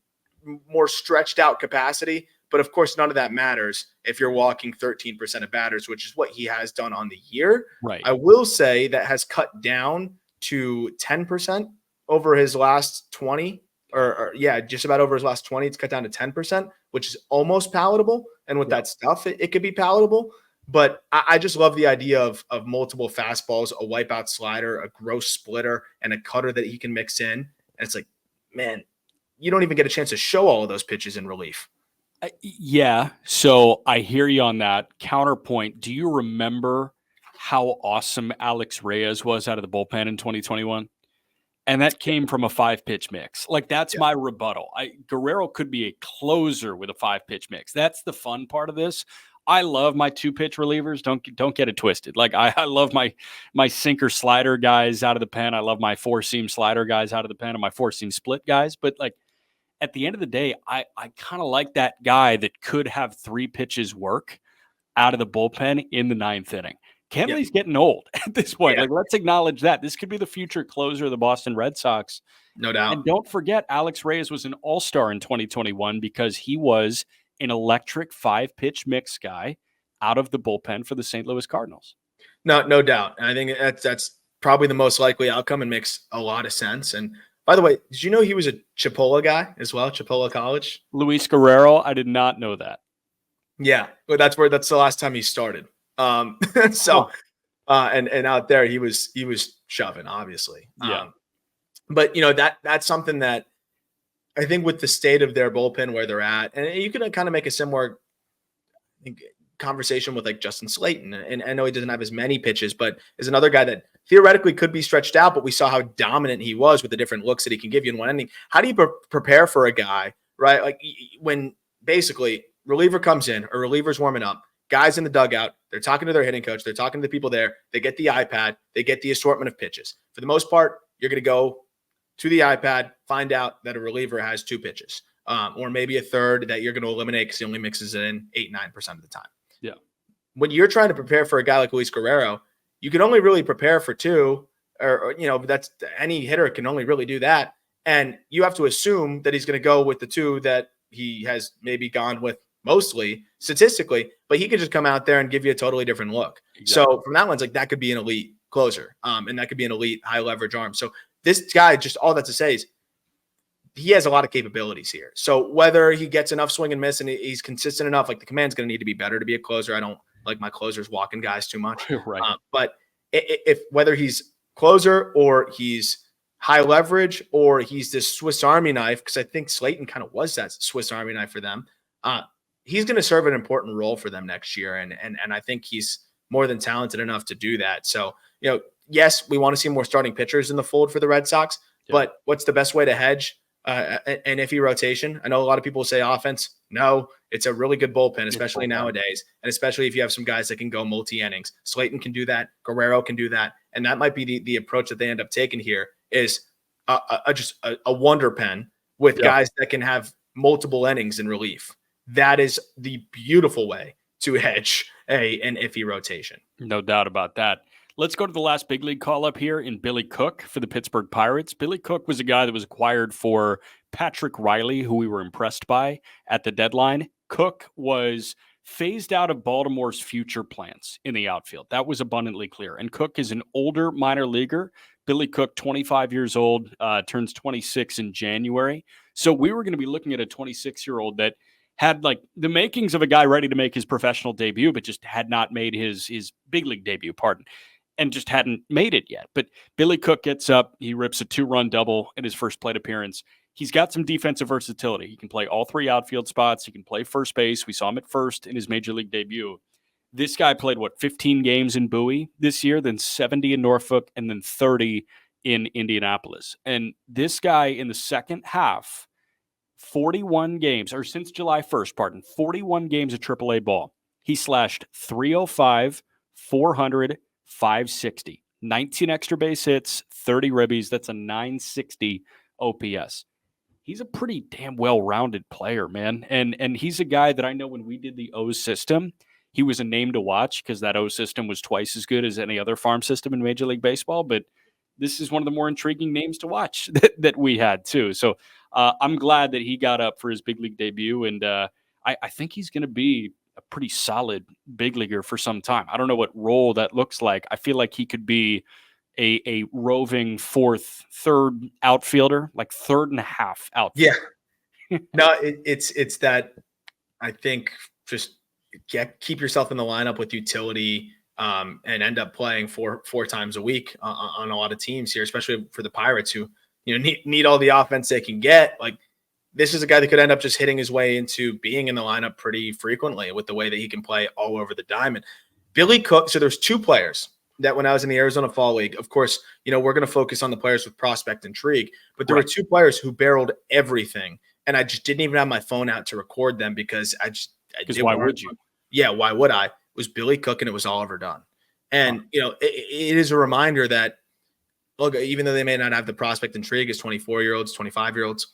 more stretched out capacity. But of course, none of that matters if you're walking 13% of batters, which is what he has done on the year. Right. I will say that has cut down to 10% over his last 20, or just about over his last 20. It's cut down to 10%, which is almost palatable. And with that stuff, it could be palatable. But I just love the idea of multiple fastballs, a wipeout slider, a gross splitter, and a cutter that he can mix in. And it's like, man, you don't even get a chance to show all of those pitches in relief. Yeah, so I hear you on that. Counterpoint, do you remember how awesome Alex Reyes was out of the bullpen in 2021? And that came from a 5-pitch mix. Like, that's my rebuttal. Guerrero could be a closer with a 5-pitch mix. That's the fun part of this. I love my 2-pitch relievers. Don't get it twisted. Like, I love my sinker slider guys out of the pen. I love my 4-seam slider guys out of the pen and my 4-seam split guys. But, like, at the end of the day, I kind of like that guy that could have 3 pitches work out of the bullpen in the 9th inning. Kenley's getting old at this point. Like, let's acknowledge that. This could be the future closer of the Boston Red Sox. No doubt. And don't forget, Alex Reyes was an all-star in 2021 because he was an electric 5-pitch mix guy out of the bullpen for the St. Louis Cardinals. No doubt. And I think that's probably the most likely outcome and makes a lot of sense. And By the way, did you know he was a Chipola guy as well? Chipola College. Luis Guerrero. I did not know that. Yeah, but that's the last time he started. So, and out there he was shoving, obviously. Yeah. But that's something that I think with the state of their bullpen where they're at, and you can kind of make a similar conversation with like Justin Slayton. And I know he doesn't have as many pitches, but is another guy that theoretically could be stretched out, but we saw how dominant he was with the different looks that he can give you in one inning. How do you prepare for a guy, right? Like when basically reliever comes in or reliever's warming up, guys in the dugout, they're talking to their hitting coach, they're talking to the people there, they get the iPad, they get the assortment of pitches. For the most part, you're going to go to the iPad, find out that a reliever has 2 pitches, or maybe a third that you're going to eliminate because he only mixes it in 8-9% of the time. Yeah. When you're trying to prepare for a guy like Luis Guerrero, you can only really prepare for 2, or that's any hitter can only really do that. And you have to assume that he's going to go with the 2 that he has maybe gone with mostly statistically, but he could just come out there and give you a totally different look. Exactly. So from that lens, like that could be an elite closer, and that could be an elite high leverage arm. So this guy, just all that to say is he has a lot of capabilities here. So whether he gets enough swing and miss and he's consistent enough, like the command's going to need to be better to be a closer. I don't like my closers walking guys too much. Right. But if whether he's closer or he's high leverage or he's this Swiss Army knife, because I think Slayton kind of was that Swiss Army knife for them, he's going to serve an important role for them next year. And I think he's more than talented enough to do that. So, yes, we want to see more starting pitchers in the fold for the Red Sox, but what's the best way to hedge an iffy rotation? I know a lot of people say offense. No, it's a really good bullpen, especially nowadays. And especially if you have some guys that can go multi-innings. Slayton can do that. Guerrero can do that. And that might be the approach that they end up taking here is just a wonder pen with guys that can have multiple innings in relief. That is the beautiful way to hedge an iffy rotation. No doubt about that. Let's go to the last big league call-up here in Billy Cook for the Pittsburgh Pirates. Billy Cook was a guy that was acquired for Patrick Riley, who we were impressed by at the deadline. Cook was phased out of Baltimore's future plans in the outfield. That was abundantly clear. And Cook is an older minor leaguer. Billy Cook, 25 years old, turns 26 in January. So we were going to be looking at a 26-year-old that had like the makings of a guy ready to make his professional debut, but just had not made his big league debut, and just hadn't made it yet. But Billy Cook gets up, he rips a 2-run double in his first plate appearance. He's got some defensive versatility. He can play all 3 outfield spots. He can play first base. We saw him at first in his major league debut. This guy played, 15 games in Bowie this year, then 70 in Norfolk, and then 30 in Indianapolis. And this guy in the second half, 41 games, or since July 1st, 41 games of AAA ball. He slashed 305, 400, 560, 19 extra base hits, 30 ribbies. That's a 960 OPS. He's a pretty damn well-rounded player, man. And he's a guy that I know when we did the O's system, he was a name to watch because that O's system was twice as good as any other farm system in Major League Baseball. But this is one of the more intriguing names to watch that we had too. So I'm glad that he got up for his big league debut. And I think he's going to be a pretty solid big leaguer for some time. I don't know what role that looks like. I feel like he could be a roving third outfielder, like third and a half outfielder. Yeah. No, it's that I think just keep yourself in the lineup with utility and end up playing four times a week on a lot of teams here, especially for the Pirates who need all the offense they can get. Like this is a guy that could end up just hitting his way into being in the lineup pretty frequently with the way that he can play all over the diamond. Billy Cook. So there's 2 players that when I was in the Arizona Fall League, of course, we're going to focus on the players with prospect intrigue, but there were 2 players who barreled everything. And I just didn't even have my phone out to record them because why would you? Yeah. Why would I? It was Billy Cook and it was Oliver Dunn. And, it is a reminder that, look, even though they may not have the prospect intrigue as 24-year-olds, 25-year-olds,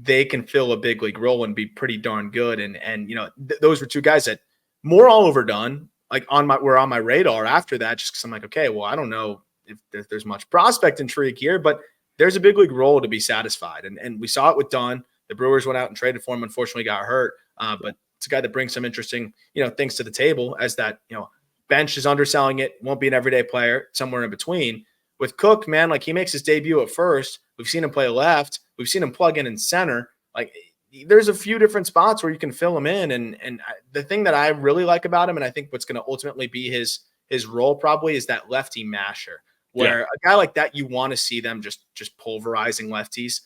they can fill a big league role and be pretty darn good. And those were 2 guys that more Oliver Dunn, like were on my radar after that, just because I'm like, okay, well, I don't know if there's much prospect intrigue here, but there's a big league role to be satisfied. And we saw it with Dunn. The Brewers went out and traded for him, unfortunately got hurt. But it's a guy that brings some interesting, things to the table as that, bench is underselling it, won't be an everyday player, somewhere in between. with Cook, man, like he makes his debut at first. We've seen him play left. We've seen him plug in center. Like there's a few different spots where you can fill him in. And the thing that I really like about him, and I think what's going to ultimately be his role probably, is that lefty masher, where a guy like that, you want to see them just pulverizing lefties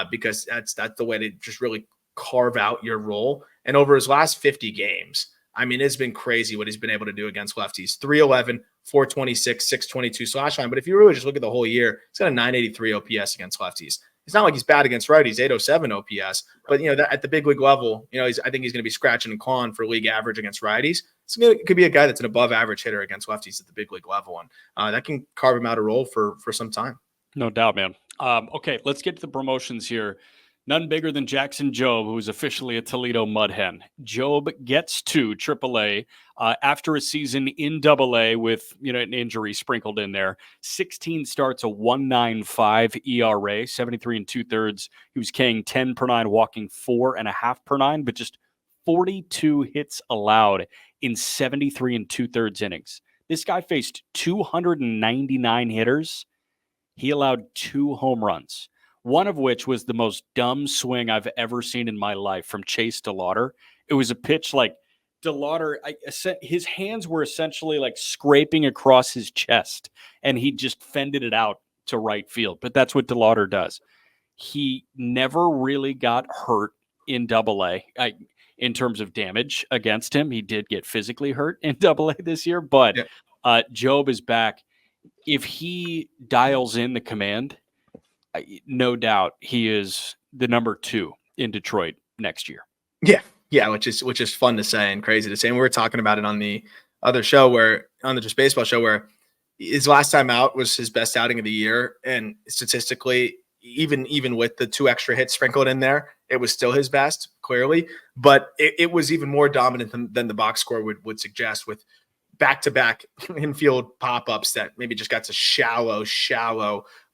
because that's the way to just really carve out your role. And over his last 50 games, I mean, it's been crazy what he's been able to do against lefties. 311, 426, 622 slash line. But if you really just look at the whole year, he's got a 983 OPS against lefties. It's not like he's bad against righties, 807 OPS. But, that at the big league level, I think he's going to be scratching and clawing for league average against righties. It could be a guy that's an above average hitter against lefties at the big league level. And that can carve him out a role for some time. No doubt, man. Okay, let's get to the promotions here. None bigger than Jackson Jobe, who's officially a Toledo Mud Hen. Jobe gets to AAA after a season in AA with an injury sprinkled in there. 16 starts, a 1.95 ERA, 73 2/3. He was K'ing 10 per 9, walking 4.5 per 9, but just 42 hits allowed in 73 2/3 innings. This guy faced 299 hitters. He allowed 2 home runs, one of which was the most dumb swing I've ever seen in my life from Chase DeLauder. It was a pitch like DeLauder, his hands were essentially like scraping across his chest, and he just fended it out to right field. But that's what DeLauder does. He never really got hurt in AA. In terms of damage against him, he did get physically hurt in AA this year, but Jobe is back. If he dials in the command, no doubt he is the number 2 in Detroit next year. Yeah, which is fun to say and crazy to say. And we were talking about it on the other show, on the Just Baseball show, where his last time out was his best outing of the year. And statistically, even with the 2 extra hits sprinkled in there, it was still his best, clearly. But it was even more dominant than the box score would suggest, with back-to-back infield pop-ups that maybe just got to shallow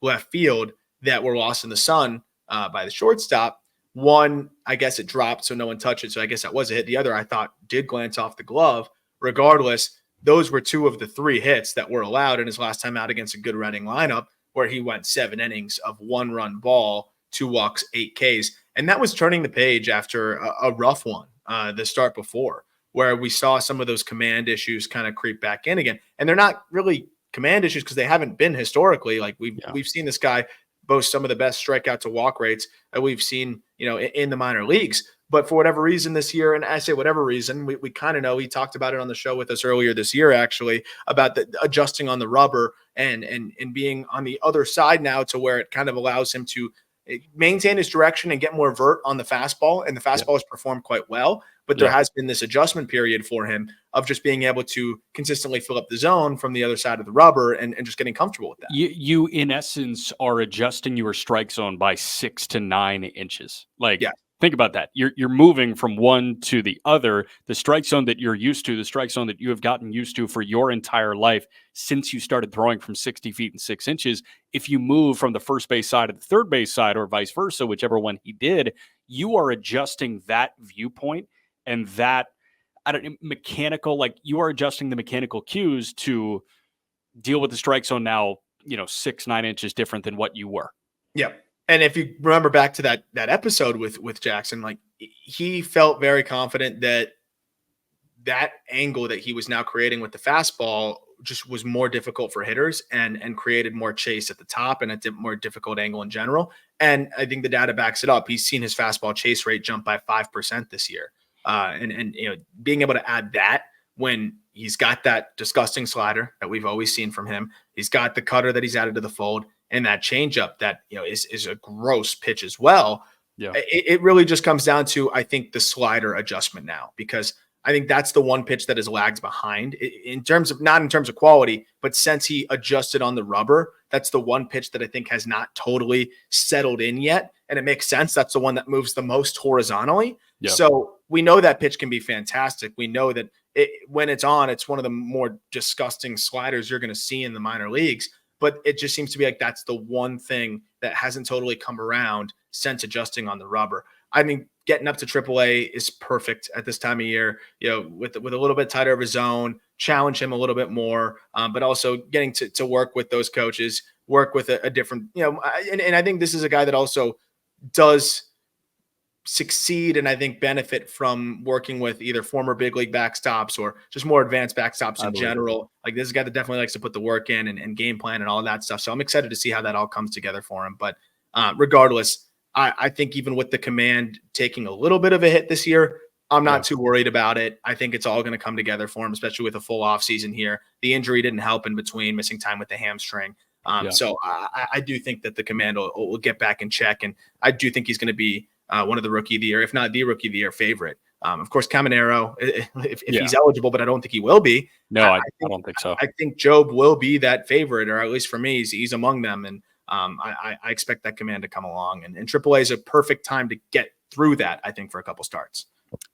left field that were lost in the sun by the shortstop. One, I guess it dropped, so no one touched it, so I guess that was a hit. The other, I thought, did glance off the glove. Regardless, those were 2 of the 3 hits that were allowed in his last time out against a good Reading lineup, where he went 7 innings of 1-run ball, 2 walks, 8 Ks. And that was turning the page after a rough one the start before, where we saw some of those command issues kind of creep back in again. And they're not really command issues because they haven't been historically. Like we've seen this guy boast some of the best strikeout to walk rates that we've seen, in the minor leagues. But for whatever reason this year, and I say whatever reason, we kind of know, he talked about it on the show with us earlier this year, actually, about the adjusting on the rubber and being on the other side now, to where it kind of allows him to maintain his direction and get more vert on the fastball. And the fastball has performed quite well. But there has been this adjustment period for him of just being able to consistently fill up the zone from the other side of the rubber and just getting comfortable with that. You in essence, are adjusting your strike zone by 6 to 9 inches. Think about that. You're moving from one to the other. The strike zone that you're used to, the strike zone that you have gotten used to for your entire life since you started throwing from 60 feet and 6 inches. If you move from the first base side to the third base side, or vice versa, whichever one he did, you are adjusting that viewpoint. And that, mechanical, like you are adjusting the mechanical cues to deal with the strike zone now, 6-9 inches different than what you were. Yeah. And if you remember back to that episode with Jackson, like he felt very confident that angle that he was now creating with the fastball just was more difficult for hitters and created more chase at the top and a more difficult angle in general. And I think the data backs it up. He's seen his fastball chase rate jump by 5% this year. And being able to add that when he's got that disgusting slider that we've always seen from him, he's got the cutter that he's added to the fold, and that changeup that is a gross pitch as well. Yeah, it really just comes down to, I think, the slider adjustment now, because I think that's the one pitch that has lagged behind not in terms of quality, but since he adjusted on the rubber, that's the one pitch that I think has not totally settled in yet. And it makes sense. That's the one that moves the most horizontally. Yeah. So we know that pitch can be fantastic. We know that when it's on, it's one of the more disgusting sliders you're going to see in the minor leagues. But it just seems to be like that's the one thing that hasn't totally come around since adjusting on the rubber. I mean, getting up to AAA is perfect at this time of year, with a little bit tighter of a zone, challenge him a little bit more, but also getting to work with those coaches, work with a different, and I think this is a guy that also does succeed and I think benefit from working with either former big league backstops or just more advanced backstops in general. Like, this is a guy that definitely likes to put the work in and game plan and all of that stuff. So I'm excited to see how that all comes together for him. But regardless, I think even with the command taking a little bit of a hit this year, I'm not too worried about it. I think it's all going to come together for him, especially with a full offseason here. The injury didn't help in between, missing time with the hamstring. So I do think that the command will get back in check. And I do think he's going to be one of the rookie of the year, if not the rookie of the year favorite. Of course, Caminero, if he's eligible, but I don't think he will be. No, I don't think so. I think Jobe will be that favorite, or at least for me, he's among them. And I expect that command to come along. And AAA is a perfect time to get through that, I think, for a couple starts.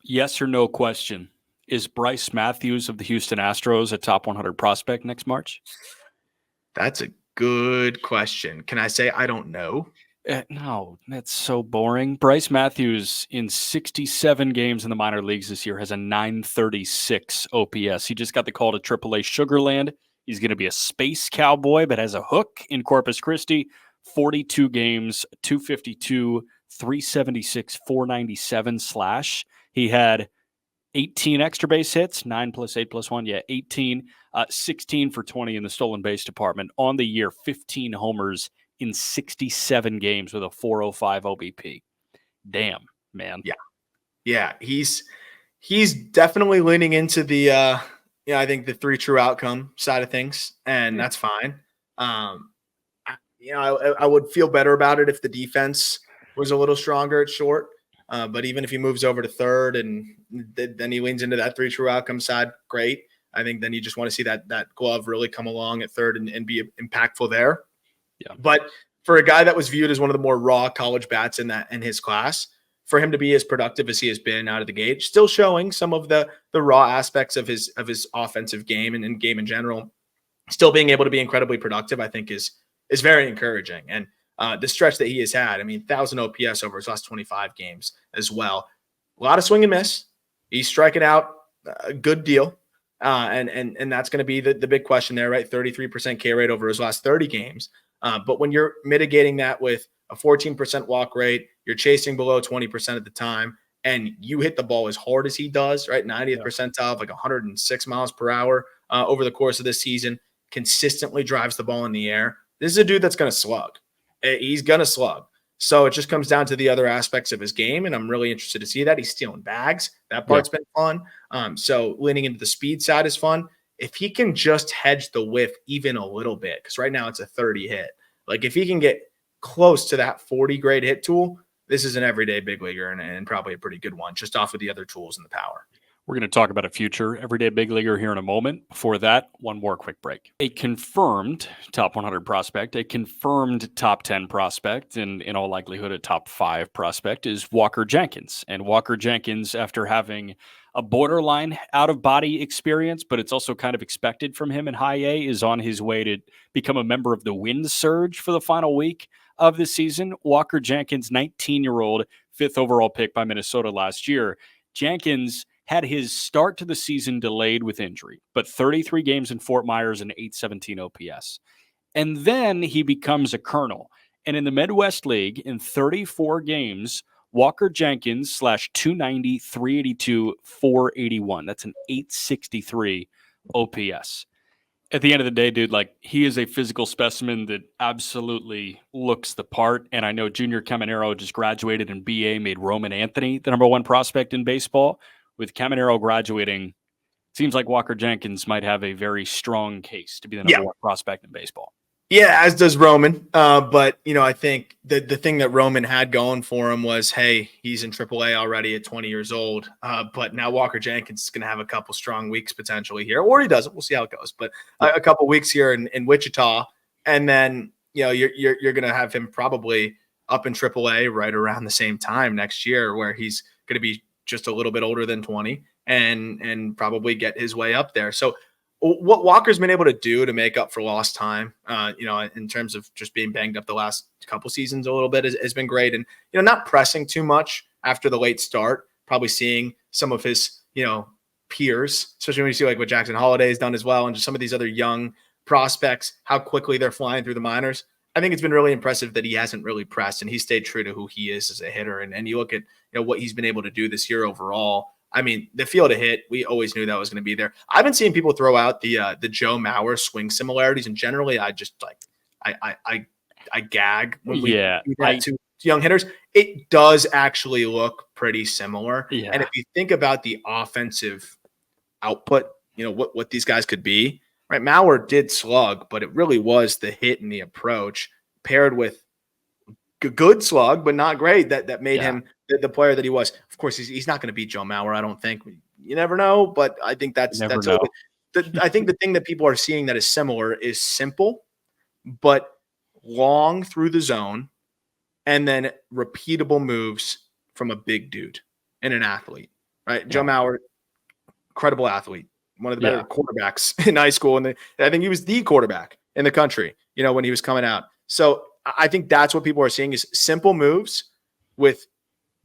Yes or no question. Is Brice Matthews of the Houston Astros a top 100 prospect next March? That's a good question. Can I say I don't know? No, that's so boring. Brice Matthews in 67 games in the minor leagues this year has a 936 OPS. He just got the call to AAA Sugarland. He's going to be a space cowboy, but has a hook in Corpus Christi. 42 games, 252, 376, 497 slash. He had 18 extra base hits, 9 plus 8 plus 1. Yeah, 18, 16 for 20 in the stolen base department. On the year, 15 homers in 67 games with a 405 OBP. Damn, man. Yeah. He's definitely leaning into the, I think the 3 true outcome side of things, and that's fine. I would feel better about it if the defense was a little stronger at short. But even if he moves over to third and then he leans into that 3 true outcome side, great. I think then you just want to see that glove really come along at third and be impactful there. Yeah. But for a guy that was viewed as one of the more raw college bats in his class, for him to be as productive as he has been out of the gate, still showing some of the raw aspects of his offensive game and game in general, still being able to be incredibly productive, I think is very encouraging. And the stretch that he has had, 1,000 OPS over his last 25 games as well. A lot of swing and miss. He's striking out a good deal. And that's going to be the big question there, right? 33% K rate over his last 30 games. But when you're mitigating that with a 14% walk rate, you're chasing below 20% at the time, and you hit the ball as hard as he does, right? 90th percentile, like 106 miles per hour over the course of this season, consistently drives the ball in the air. This is a dude that's going to slug. He's going to slug. So it just comes down to the other aspects of his game, and I'm really interested to see that. He's stealing bags. That part's been fun. So leaning into the speed side is fun. If he can just hedge the whiff even a little bit, because right now it's a 30 hit. Like, if he can get close to that 40 grade hit tool, this is an everyday big leaguer and probably a pretty good one, just off of the other tools and the power. We're going to talk about a future everyday big leaguer here in a moment. Before that, one more quick break. A confirmed top 100 prospect, a confirmed top 10 prospect, and in all likelihood a top 5 prospect is Walker Jenkins. And Walker Jenkins, after having a borderline out-of-body experience, but it's also kind of expected from him in high A, is on his way to become a member of the Wind Surge for the final week of the season. Walker Jenkins, 19-year-old, 5th overall pick by Minnesota last year. Jenkins had his start to the season delayed with injury, but 33 games in Fort Myers and 817 OPS. And then he becomes a Colonel. And in the Midwest League, in 34 games, Walker Jenkins / 290, 382, 481. That's an 863 OPS. At the end of the day, dude, like, he is a physical specimen that absolutely looks the part. And I know Junior Caminero just graduated in BA, made Roman Anthony the number 1 prospect in baseball. With Caminero graduating, seems like Walker Jenkins might have a very strong case to be the number 1 prospect in baseball. Yeah, as does Roman. But, I think the thing that Roman had going for him was, hey, he's in AAA already at 20 years old. But now Walker Jenkins is going to have a couple strong weeks potentially here. Or he doesn't. We'll see how it goes. But a couple weeks here in Wichita. And then, you're going to have him probably up in AAA right around the same time next year, where he's going to be just a little bit older than 20 and probably get his way up there. So what Walker's been able to do to make up for lost time, in terms of just being banged up the last couple seasons a little bit has been great. And, not pressing too much after the late start, probably seeing some of his, peers, especially when you see like what Jackson Holiday's done as well, and just some of these other young prospects, how quickly they're flying through the minors. I think it's been really impressive that he hasn't really pressed and he stayed true to who he is as a hitter. And you look at what he's been able to do this year overall. I mean, the field to hit, we always knew that was going to be there. I've been seeing people throw out the Joe Mauer swing similarities, and generally, I just like I gag when we do that to young hitters. It does actually look pretty similar. Yeah. And if you think about the offensive output, what these guys could be. Right, Mauer did slug, but it really was the hit and the approach paired with a good slug, but not great. That made him the player that he was. Of course, he's not going to beat Joe Mauer. I don't think. You never know, but I think I think the thing that people are seeing that is similar is simple, but long through the zone, and then repeatable moves from a big dude and an athlete. Right, Joe Mauer, incredible athlete. One of the better quarterbacks in high school. And I think he was the quarterback in the country, when he was coming out. So I think that's what people are seeing is simple moves with,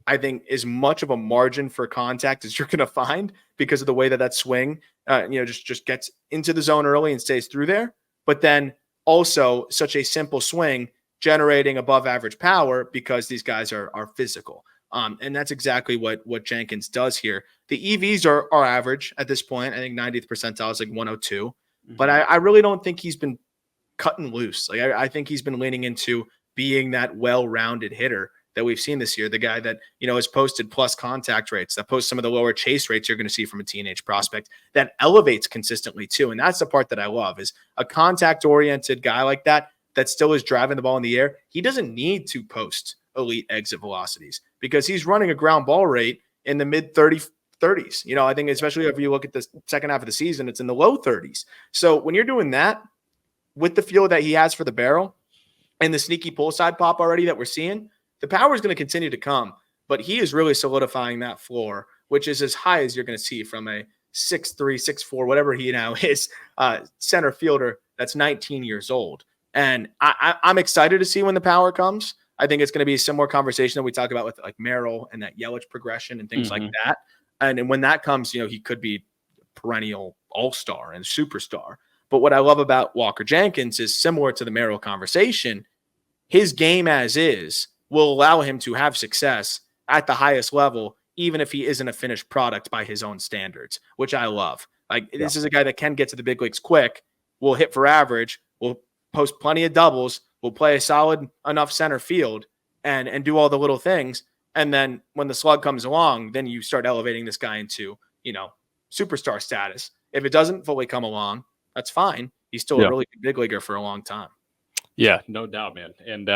I think, as much of a margin for contact as you're going to find because of the way that swing, just gets into the zone early and stays through there. But then also such a simple swing generating above average power because these guys are physical. And that's exactly what Jenkins does here. The EVs are average at this point. I think 90th percentile is like 102. Mm-hmm. But I really don't think he's been cutting loose. Like I think he's been leaning into being that well-rounded hitter that we've seen this year. The guy that, has posted plus contact rates, that posts some of the lower chase rates you're going to see from a teenage prospect, that elevates consistently too. And that's the part that I love is a contact-oriented guy like that still is driving the ball in the air. He doesn't need to post elite exit velocities because he's running a ground ball rate in the mid 30s. I think especially if you look at the second half of the season, it's in the low 30s. So when you're doing that with the feel that he has for the barrel and the sneaky pull side pop already that we're seeing, the power is going to continue to come, but he is really solidifying that floor, which is as high as you're going to see from a 6'3", 6'4", whatever he now is, center fielder that's 19 years old. And I'm excited to see when the power comes. I think it's going to be a similar conversation that we talk about with like Merrill and that Yelich progression and things like that. And when that comes, he could be perennial all-star and superstar. But what I love about Walker Jenkins is similar to the Merrill conversation. His game as is will allow him to have success at the highest level, even if he isn't a finished product by his own standards, which I love. Like this is a guy that can get to the big leagues quick, will hit for average, will post plenty of doubles, will play a solid enough center field and do all the little things. And then when the slug comes along, then you start elevating this guy into, superstar status. If it doesn't fully come along, that's fine. He's still a really big leaguer for a long time. Yeah, no doubt, man. And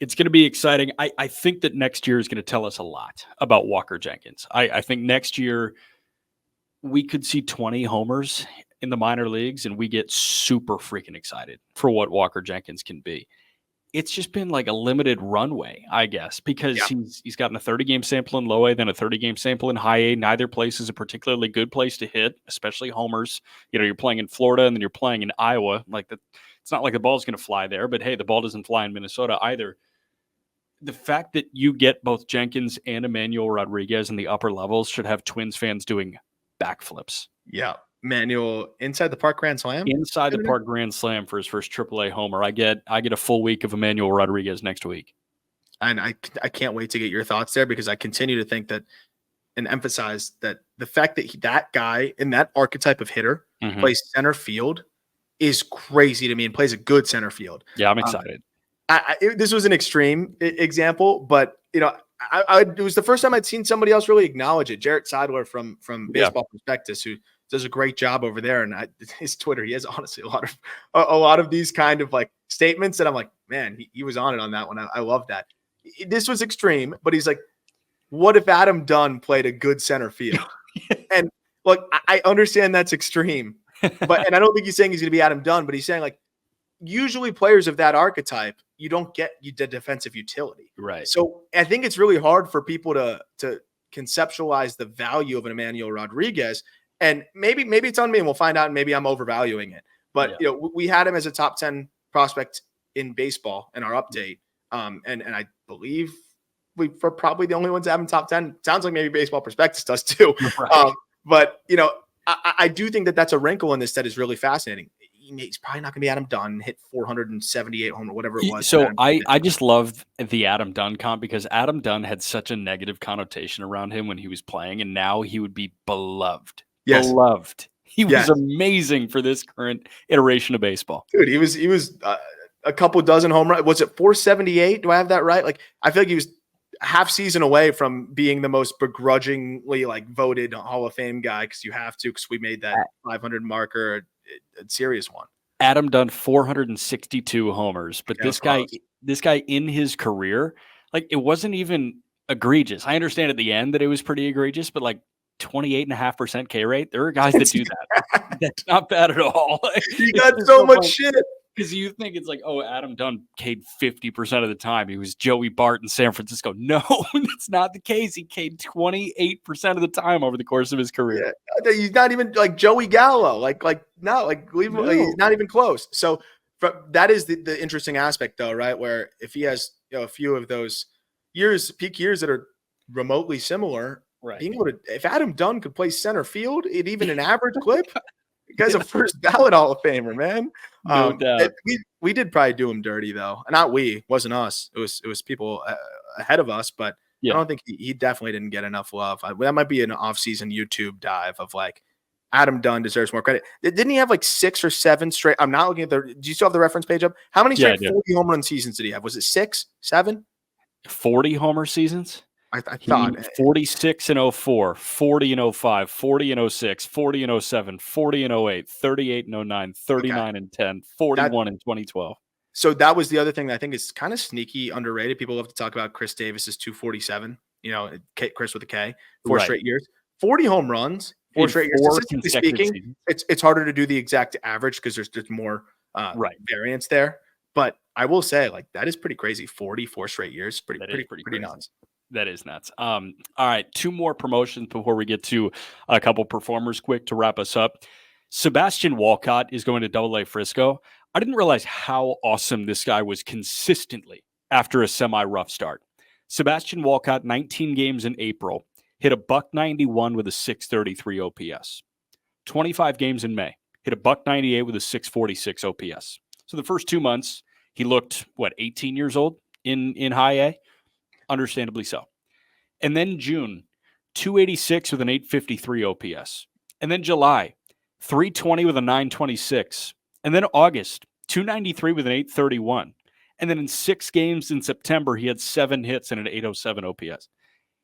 it's going to be exciting. I think that next year is going to tell us a lot about Walker Jenkins. I think next year we could see 20 homers in the minor leagues, and we get super freaking excited for what Walker Jenkins can be. It's just been like a limited runway, I guess, because he's gotten a 30-game sample in low A, then a 30-game sample in high A. Neither place is a particularly good place to hit, especially homers. You're playing in Florida and then you're playing in Iowa. It's not like the ball's going to fly there, but hey, the ball doesn't fly in Minnesota either. The fact that you get both Jenkins and Emmanuel Rodriguez in the upper levels should have Twins fans doing backflips. Yeah. Manuel inside the park grand slam. Inside the park grand slam for his first AAA homer. I get a full week of Emmanuel Rodriguez next week. And I can't wait to get your thoughts there because I continue to think that and emphasize that the fact that that guy in that archetype of hitter plays center field is crazy to me and plays a good center field. Yeah, I'm excited. This was an extreme example, but it was the first time I'd seen somebody else really acknowledge it. Jarrett Seidler from Baseball Prospectus, who does a great job over there, and his Twitter, he has honestly a lot of these kind of like statements that I'm like, man, he was on it on that one. I love that. This was extreme, but he's like, what if Adam Dunn played a good center field? And look, I understand that's extreme, and I don't think he's saying he's going to be Adam Dunn, but he's saying like, usually players of that archetype, you don't get the defensive utility. Right. So I think it's really hard for people to conceptualize the value of an Emmanuel Rodriguez. And maybe it's on me and we'll find out. And maybe I'm overvaluing it, but we had him as a top 10 prospect in baseball in our update. And I believe we're probably the only ones that have him top 10. Sounds like maybe Baseball Prospectus does too. Right. But, I do think that that's a wrinkle in this that is really fascinating. He's probably not going to be Adam Dunn, hit 478 home or whatever it was. So I just love the Adam Dunn comp because Adam Dunn had such a negative connotation around him when he was playing, and now he would be beloved. Yes. Beloved. He was amazing for this current iteration of baseball. Dude, he was a couple dozen home runs. Was it 478? Do I have that right? Like, I feel like he was half season away from being the most begrudgingly voted Hall of Fame guy because you have to, because we made that 500 marker a serious one. Adam Dunn 462 homers, but this guy in his career, it wasn't even egregious. I understand at the end that it was pretty egregious, but 28.5% K rate. There are guys that do that. That's not bad at all. He got so much shit. Because you think it's Adam Dunn K'd 50% of the time. He was Joey Bart in San Francisco. No, that's not the case. He K'd 28% of the time over the course of his career. Yeah. He's not even like Joey Gallo. Leave him. He's not even close. So that is the interesting aspect, though, right? Where if he has a few of those peak years that are remotely similar, right? If Adam Dunn could play center field at even an average clip. The guy's a first ballot Hall of Famer, man. No doubt. We did probably do him dirty, though. Not we. It wasn't us. It was people ahead of us. But I don't think he definitely didn't get enough love. That might be an off-season YouTube dive of Adam Dunn deserves more credit. Didn't he have 6 or 7 straight? I'm not looking at do you still have the reference page up? How many straight 40 home run seasons did he have? Was it 6, 7? 40 homer seasons? I thought 46 in 04, 40 in 05, 40 in 06, 40 in 07, 40 in 08, 38 in 09, 39 in 10, 41 in 2012. So that was the other thing that I think is kind of sneaky underrated. People love to talk about Chris Davis's 247, Chris with a K, 4 straight years, 40 home runs, 4 straight years. Statistically speaking, it's harder to do the exact average because there's just more variance there. But I will say, that is pretty crazy. 44 straight years, pretty nuts. That is nuts. All right, 2 more promotions before we get to a couple performers quick to wrap us up. Sebastian Walcott is going to Double-A Frisco. I didn't realize how awesome this guy was consistently after a semi-rough start. Sebastian Walcott, 19 games in April, hit a .191 with a .633 OPS. 25 games in May, hit a .198 with a .646 OPS. So the first 2 months, he looked, 18 years old in high A? Understandably so. And then June, 286 with an 853 OPS. And then July, 320 with a 926. And then August, 293 with an 831. And then in 6 games in September, he had 7 hits and an 807 OPS.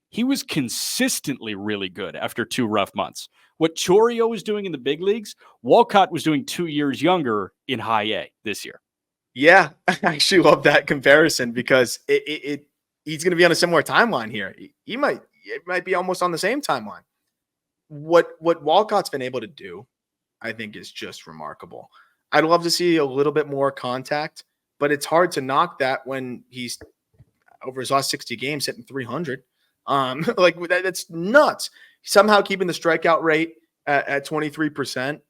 He was consistently really good after 2 rough months. What Chourio was doing in the big leagues, Walcott was doing 2 years younger in high A this year. Yeah, I actually love that comparison because he's going to be on a similar timeline here. It might be almost on the same timeline. What Walcott's been able to do, I think, is just remarkable. I'd love to see a little bit more contact, but it's hard to knock that when he's over his last 60 games hitting 300. That's nuts. Somehow keeping the strikeout rate at 23%,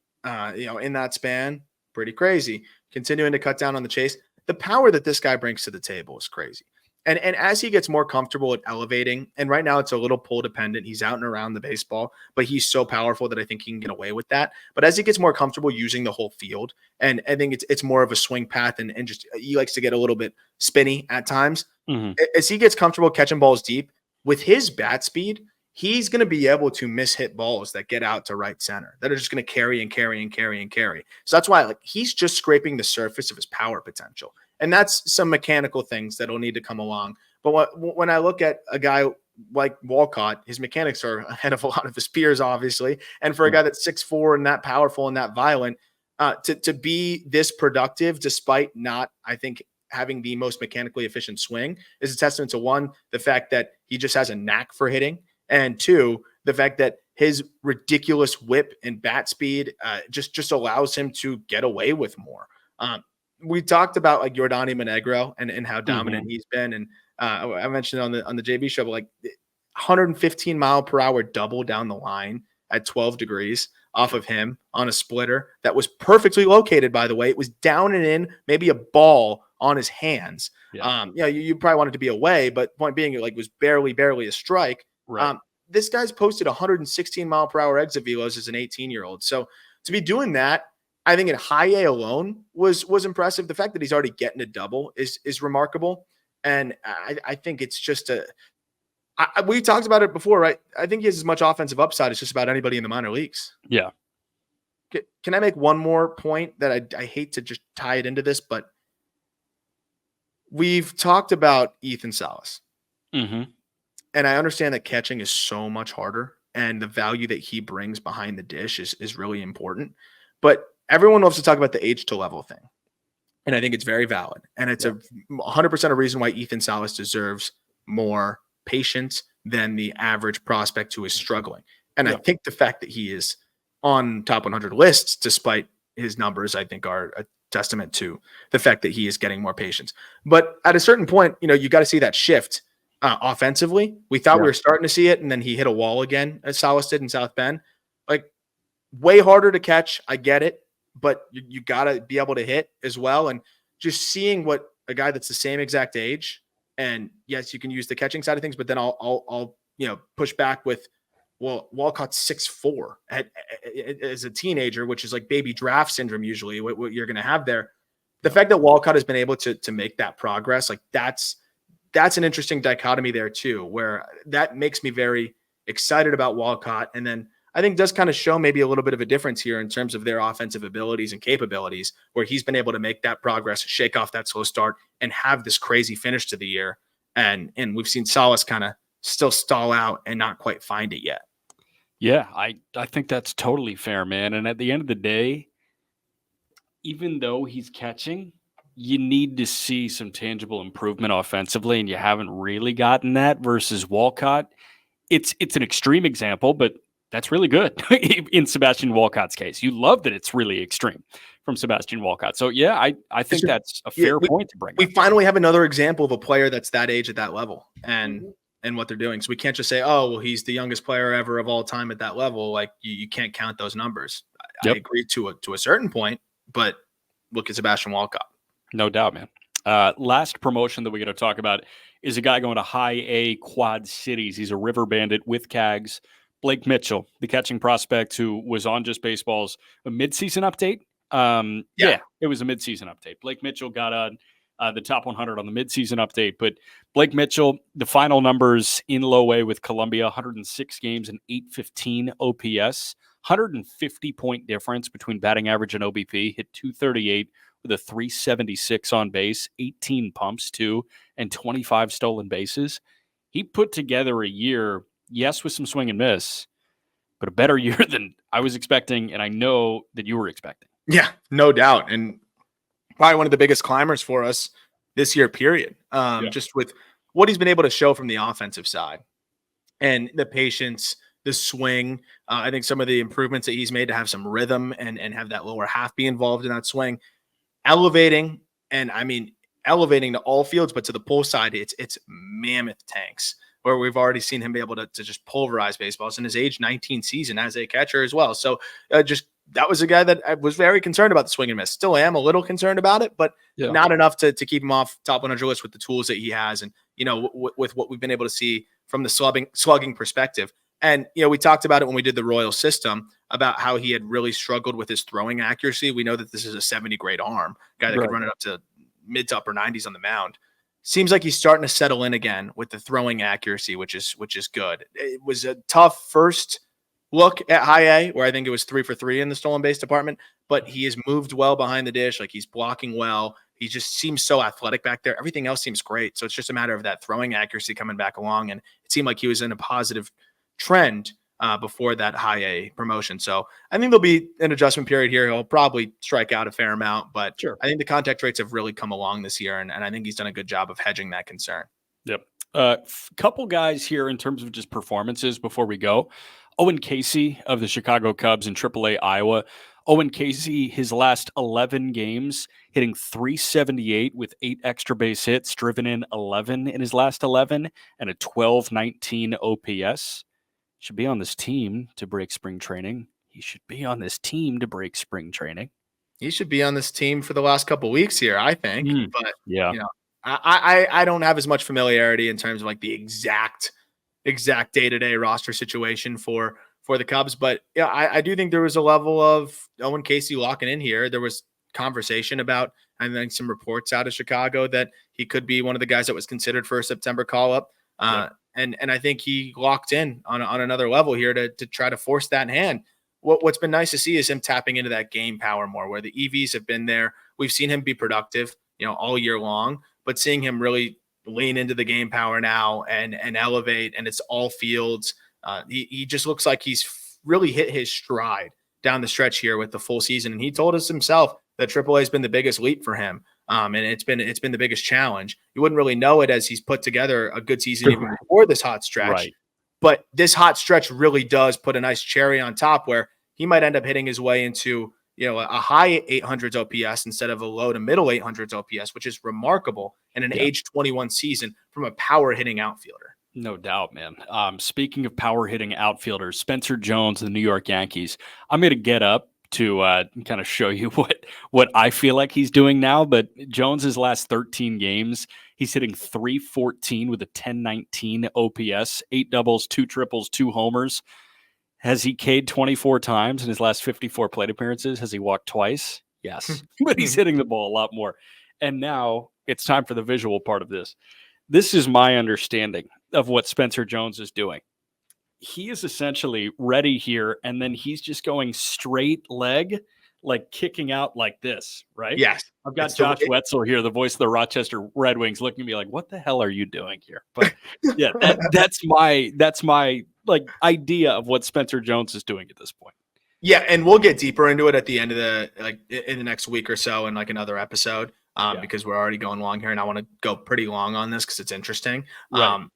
in that span, pretty crazy. Continuing to cut down on the chase. The power that this guy brings to the table is crazy. And as he gets more comfortable at elevating, and right now it's a little pull dependent. He's out and around the baseball, but he's so powerful that I think he can get away with that. But as he gets more comfortable using the whole field, and I think it's more of a swing path and just he likes to get a little bit spinny at times. Mm-hmm. As he gets comfortable catching balls deep with his bat speed, he's going to be able to miss-hit balls that get out to right center that are just going to carry and carry and carry and carry. So that's why he's just scraping the surface of his power potential. And that's some mechanical things that will need to come along. But when I look at a guy like Walcott, his mechanics are ahead of a lot of his peers, obviously. And for a guy that's 6'4" and that powerful and that violent, to be this productive despite not, I think, having the most mechanically efficient swing is a testament to, 1, the fact that he just has a knack for hitting, and 2, the fact that his ridiculous whip and bat speed just allows him to get away with more. We talked about Yordan Monegro and how dominant he's been. And I mentioned on the JB show, but 115 mile per hour double down the line at 12 degrees off of him on a splitter that was perfectly located, by the way. It was down and in, maybe a ball on his hands. Yeah. You probably want it to be away, but point being, it was barely a strike. Right. this guy's posted 116 mile per hour exit velos as an 18-year-old. So to be doing that, I think in high A alone was impressive. The fact that he's already getting a double is remarkable. And I think it's just we talked about it before, right? I think he has as much offensive upside as just about anybody in the minor leagues. Yeah. Can I make one more point that I hate to just tie it into this, but we've talked about Ethan Salas. Mm-hmm. And I understand that catching is so much harder and the value that he brings behind the dish is really important. But everyone loves to talk about the age to level thing. And I think it's very valid. And it's 100% a reason why Ethan Salas deserves more patience than the average prospect who is struggling. And I think the fact that he is on top 100 lists, despite his numbers, I think are a testament to the fact that he is getting more patience. But at a certain point, you got to see that shift offensively. We thought we were starting to see it, and then he hit a wall again, as Salas did in South Bend. Like, way harder to catch. I get it, but you got to be able to hit as well. And just seeing what a guy that's the same exact age, and yes, you can use the catching side of things, but then I'll push back with, well, Walcott's 6'4" as a teenager, which is like baby draft syndrome usually, what you're going to have there. The fact that Walcott has been able to make that progress, like that's an interesting dichotomy there too, where that makes me very excited about Walcott. And then I think does kind of show maybe a little bit of a difference here in terms of their offensive abilities and capabilities, where he's been able to make that progress, shake off that slow start, and have this crazy finish to the year. And we've seen Salas kind of still stall out and not quite find it yet. Yeah, I think that's totally fair, man. And at the end of the day, even though he's catching, you need to see some tangible improvement offensively, and you haven't really gotten that versus Walcott. It's an extreme example, but that's really good in Sebastian Walcott's case. You love that it's really extreme from Sebastian Walcott. So, yeah, I think that's a fair point to bring up. We finally have another example of a player that's that age at that level and what they're doing. So we can't just say, oh, well, he's the youngest player ever of all time at that level. Like, you can't count those numbers. I agree to a certain point, but look at Sebastian Walcott. No doubt, man. Last promotion that we're going to talk about is a guy going to high A Quad Cities. He's a river bandit with Cags. Blake Mitchell, the catching prospect who was on Just Baseball's midseason update. Yeah, it was a midseason update. Blake Mitchell got on the top 100 on the midseason update. But Blake Mitchell, the final numbers in low A with Columbia, 106 games and 815 OPS, 150-point difference between batting average and OBP, hit 238 with a 376 on base, 18 pumps too, and 25 stolen bases. He put together a year, yes, with some swing and miss, but a better year than I was expecting, and I know that you were expecting. Yeah, no doubt. And probably one of the biggest climbers for us this year, period. Just with what he's been able to show from the offensive side and the patience, the swing. I think some of the improvements that he's made to have some rhythm and have that lower half be involved in that swing, elevating. And I mean, elevating to all fields, but to the pull side, it's mammoth tanks, where we've already seen him be able to just pulverize baseballs in his age 19 season as a catcher as well. So that was a guy that I was very concerned about the swing and miss. Still am a little concerned about it, but not enough to keep him off top 100 list with the tools that he has. And, with what we've been able to see from the slugging perspective. And, we talked about it when we did the Royal system about how he had really struggled with his throwing accuracy. We know that this is a 70 grade arm guy that could run it up to mid to upper 90s on the mound. Seems like he's starting to settle in again with the throwing accuracy, which is good. It was a tough first look at high A, where I think it was 3 for 3 in the stolen base department, but he has moved well behind the dish. Like, he's blocking well. He just seems so athletic back there. Everything else seems great. So it's just a matter of that throwing accuracy coming back along. And it seemed like he was in a positive trend before that high A promotion. So I think there'll be an adjustment period here. He'll probably strike out a fair amount, but I think the contact rates have really come along this year. And I think he's done a good job of hedging that concern. Yep. Couple guys here in terms of just performances before we go. Owen Caissie of the Chicago Cubs in AAA Iowa. Owen Caissie, his last 11 games, hitting .378 with 8 extra base hits, driven in 11 in his last 11, and a 1219 OPS. Should be on this team to break spring training. He should be on this team to break spring training. He should be on this team for the last couple of weeks here, I think. But I don't have as much familiarity in terms of like the exact exact day-to-day roster situation for the Cubs. But yeah, I do think there was a level of Owen Caissie locking in here. There was conversation about, I think, some reports out of Chicago that he could be one of the guys that was considered for a September call-up. And I think he locked in on another level here to try to force that hand. What's been nice to see is him tapping into that game power more, where the EVs have been there. We've seen him be productive, all year long, but seeing him really lean into the game power now and elevate, and it's all fields. He just looks like he's really hit his stride down the stretch here with the full season. And he told us himself that AAA has been the biggest leap for him. And it's been the biggest challenge. You wouldn't really know it as he's put together a good season even before this hot stretch. Right. But this hot stretch really does put a nice cherry on top, where he might end up hitting his way into a high 800s OPS instead of a low to middle 800s OPS, which is remarkable in an age 21 season from a power hitting outfielder. No doubt, man. Speaking of power hitting outfielders, Spencer Jones, the New York Yankees. I'm going to get up to kind of show you what I feel like he's doing now. But Jones's last 13 games, he's hitting .314 with a 1019 OPS, 8 doubles, 2 triples, 2 homers. Has he K'd 24 times in his last 54 plate appearances? Has he walked twice? Yes. But he's hitting the ball a lot more. And now it's time for the visual part of this. This is my understanding of what Spencer Jones is doing. He is essentially ready here, and then he's just going straight leg, like kicking out like this, right? Yes. I've got Josh Wetzel here, the voice of the Rochester Red Wings, looking at me like, what the hell are you doing here? But yeah, that's my like idea of what Spencer Jones is doing at this point. Yeah, and we'll get deeper into it at the end of in the next week or so in like another episode, because we're already going long here, and I want to go pretty long on this because it's interesting. Right.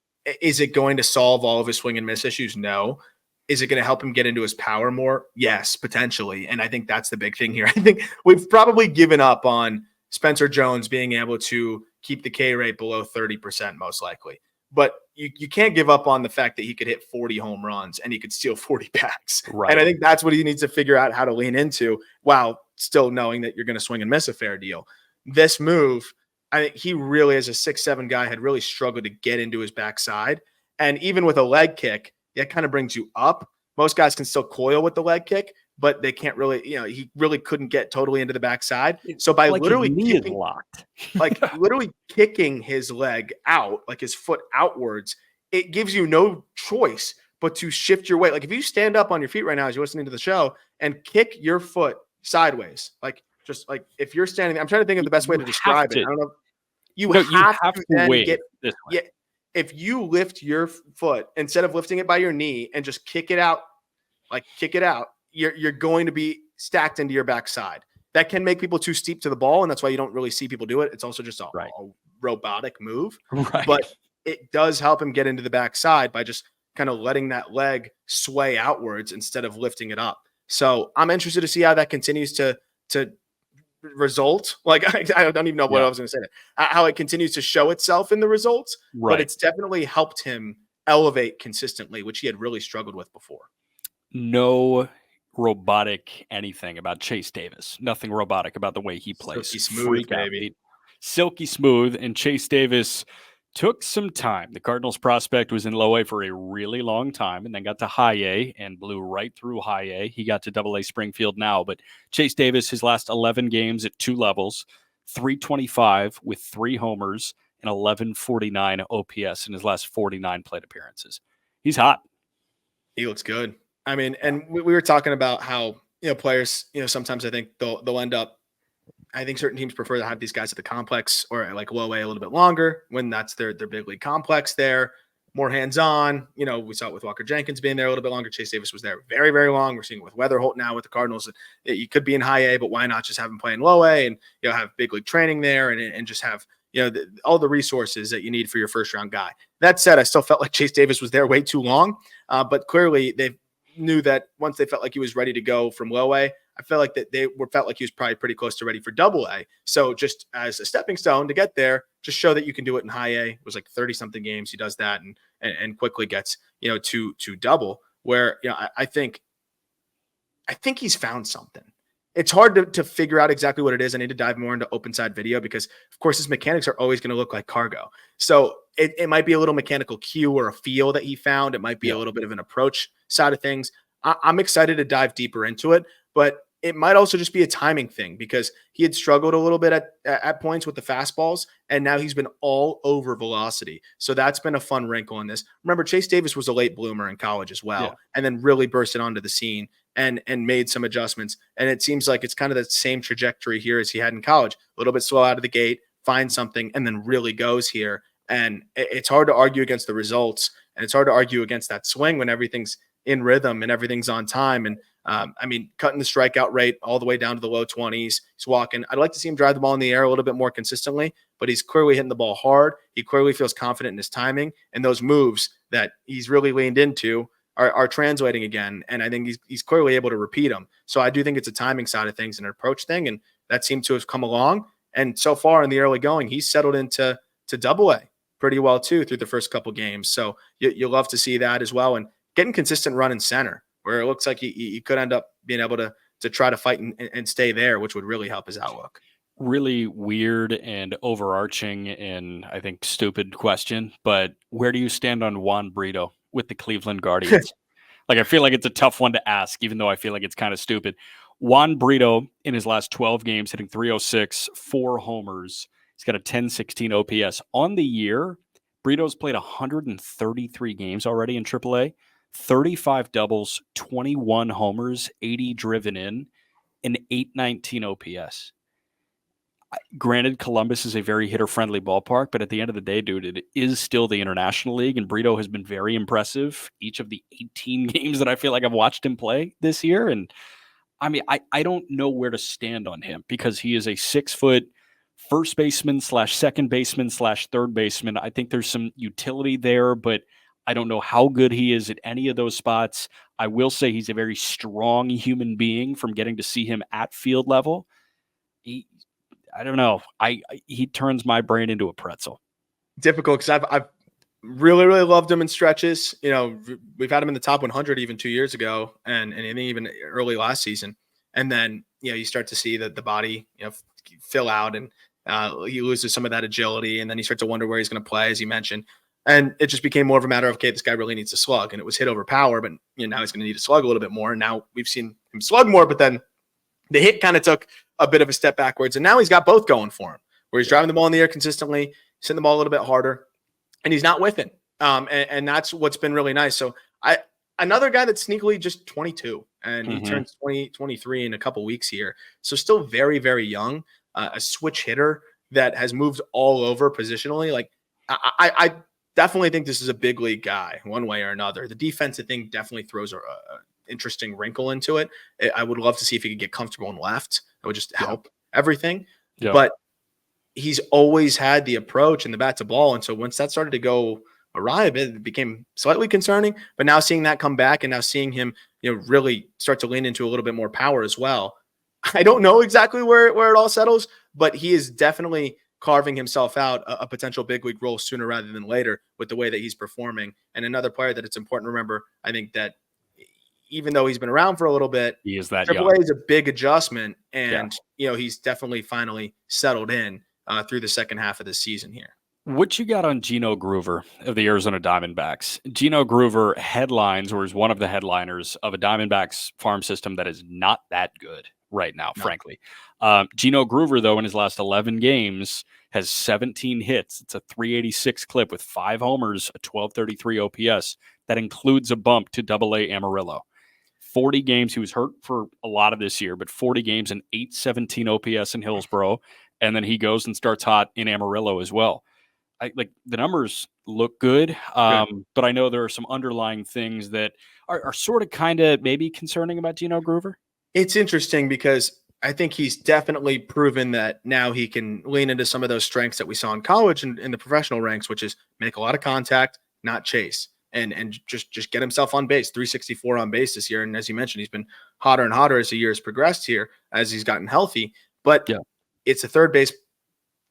Is it going to solve all of his swing and miss issues? No. Is it going to help him get into his power more? Yes, potentially. And I think that's the big thing here. I think we've probably given up on Spencer Jones being able to keep the K rate below 30%, most likely. But you can't give up on the fact that he could hit 40 home runs and he could steal 40 backs. Right. And I think that's what he needs to figure out how to lean into, while still knowing that you're going to swing and miss a fair deal. This move, I think he really, as a 6'7" guy, had really struggled to get into his backside. And even with a leg kick, that kind of brings you up. Most guys can still coil with the leg kick, but they can't really, he really couldn't get totally into the backside. So by like literally kicking, locked. literally kicking his leg out, like his foot outwards, it gives you no choice but to shift your weight. Like if you stand up on your feet right now as you're listening to the show and kick your foot sideways, just like if you're standing there, I'm trying to think of the best way to describe it. I don't know. You have to then get this way. Yeah. If you lift your foot instead of lifting it by your knee and just kick it out, you're going to be stacked into your backside. That can make people too steep to the ball, and that's why you don't really see people do it. It's also just a robotic move. Right. But it does help him get into the backside by just kind of letting that leg sway outwards instead of lifting it up. So I'm interested to see how that continues to result. Like I don't even know what I was going to say. How it continues to show itself in the results, but it's definitely helped him elevate consistently, which he had really struggled with before. No robotic anything about Chase Davis. Nothing robotic about the way he plays. Silky smooth, baby. Silky smooth, and Chase Davis took some time. The Cardinals prospect was in low A for a really long time and then got to high A and blew right through high A. He got to double A Springfield now, but Chase Davis, his last 11 games at 2 levels, 325 with 3 homers and 1149 OPS in his last 49 plate appearances. He's hot. He looks good. I mean, and we were talking about how, players, sometimes I think they'll end up, I think certain teams prefer to have these guys at the complex or like low A a little bit longer when that's their big league complex there, more hands-on. We saw it with Walker Jenkins being there a little bit longer. Chase Davis was there very, very long. We're seeing it with Weatherholt now with the Cardinals. You could be in high A, but why not just have him play in low A and, have big league training there and just have, all the resources that you need for your first round guy. That said, I still felt like Chase Davis was there way too long, but clearly they knew that once they felt like he was ready to go from low A, I felt like that felt like he was probably pretty close to ready for double A. So just as a stepping stone to get there, just show that you can do it in high A. It was like 30 something games. He does that and quickly gets, to double where, I think he's found something. it's hard to figure out exactly what it is. I need to dive more into open side video because, of course, his mechanics are always going to look like cargo. So it might be a little mechanical cue or a feel that he found. It might be a little bit of an approach side of things. I'm excited to dive deeper into it, but it might also just be a timing thing because he had struggled a little bit at points with the fastballs, and now he's been all over velocity. So that's been a fun wrinkle in this. Remember, Chase Davis was a late bloomer in college as well, and then really bursted onto the scene and made some adjustments. And it seems like it's kind of the same trajectory here as he had in college. A little bit slow out of the gate, find something, and then really goes here. And it's hard to argue against the results, and it's hard to argue against that swing when everything's in rhythm and everything's on time. And cutting the strikeout rate all the way down to the low 20s. He's walking. I'd like to see him drive the ball in the air a little bit more consistently, but he's clearly hitting the ball hard. He clearly feels confident in his timing, and those moves that he's really leaned into are translating again. And I think he's clearly able to repeat them. So I do think it's a timing side of things and an approach thing, and that seems to have come along. And so far in the early going, he's settled into Double-A pretty well too through the first couple games. So you'll love to see that as well, and getting consistent run in center, where it looks like he could end up being able to try to fight and stay there, which would really help his outlook. Really weird and overarching and I think stupid question, but where do you stand on Juan Brito with the Cleveland Guardians? Like, I feel like it's a tough one to ask, even though I feel like it's kind of stupid. Juan Brito in his last 12 games hitting .306, 4 homers. He's got a 1016 OPS. On the year, Brito's played 133 games already in AAA. 35 doubles, 21 homers, 80 driven in, and 819 OPS. Granted, Columbus is a very hitter-friendly ballpark, but at the end of the day, dude, it is still the International League, and Brito has been very impressive each of the 18 games that I feel like I've watched him play this year. And I mean, I don't know where to stand on him because he is a 6-foot first baseman / second baseman / third baseman. I think there's some utility there, but I don't know how good he is at any of those spots. I will say he's a very strong human being from getting to see him at field level. I don't know. He turns my brain into a pretzel. Difficult because I've really, really loved him in stretches. You know, we've had him in the top 100 even 2 years ago and even early last season. And then, you start to see that the body, fill out and he loses some of that agility. And then you start to wonder where he's going to play, as you mentioned. And it just became more of a matter of, okay, this guy really needs to slug. And it was hit over power, but now he's going to need to slug a little bit more. And now we've seen him slug more, but then the hit kind of took a bit of a step backwards. And now he's got both going for him, where he's driving the ball in the air consistently, hitting the ball a little bit harder, and he's not whiffing. And that's what's been really nice. So another guy that's sneakily just 22, and he turns 23 in a couple weeks here. So still very, very young, a switch hitter that has moved all over positionally. Like I definitely think this is a big league guy one way or another. The defensive thing definitely throws a interesting wrinkle into it. I would love to see if he could get comfortable in left. It would just help everything. Yeah. But he's always had the approach and the bat to ball. And so once that started to go awry a bit, it became slightly concerning. But now seeing that come back and now seeing him, really start to lean into a little bit more power as well. I don't know exactly where it all settles, but he is definitely carving himself out a potential big league role sooner rather than later with the way that he's performing. And another player that it's important to remember, I think that even though he's been around for a little bit, he is that AAA is a big adjustment, and he's definitely finally settled in through the second half of the season here. What you got on Gino Groover of the Arizona Diamondbacks? Gino Groover headlines, or is one of the headliners of a Diamondbacks farm system that is not that good right now, frankly. Gino Groover, though, in his last 11 games has 17 hits. It's a 386 clip with 5 homers, a 1233 OPS. That includes a bump to Double-A Amarillo. 40 games. He was hurt for a lot of this year, but 40 games and 817 OPS in Hillsboro. And then he goes and starts hot in Amarillo as well. The numbers look good, but I know there are some underlying things that are sort of kind of maybe concerning about Gino Groover. It's interesting because I think he's definitely proven that now he can lean into some of those strengths that we saw in college and in the professional ranks, which is make a lot of contact, not chase. And just get himself on base, 364 on base this year. And as you mentioned, he's been hotter and hotter as the year has progressed here, as he's gotten healthy. But it's a third base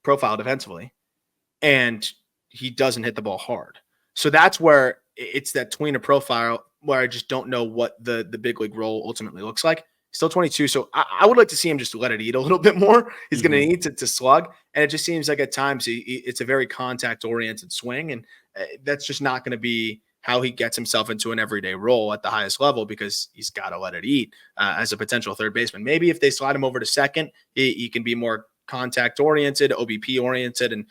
profile defensively, and he doesn't hit the ball hard. So that's where it's that tweener profile where I just don't know what the big league role ultimately looks like. still 22. So I would like to see him just let it eat a little bit more. He's going to need to slug. And it just seems like at times it's a very contact oriented swing. And that's just not going to be how he gets himself into an everyday role at the highest level, because he's got to let it eat as a potential third baseman. Maybe if they slide him over to second, he can be more contact oriented, OBP oriented, and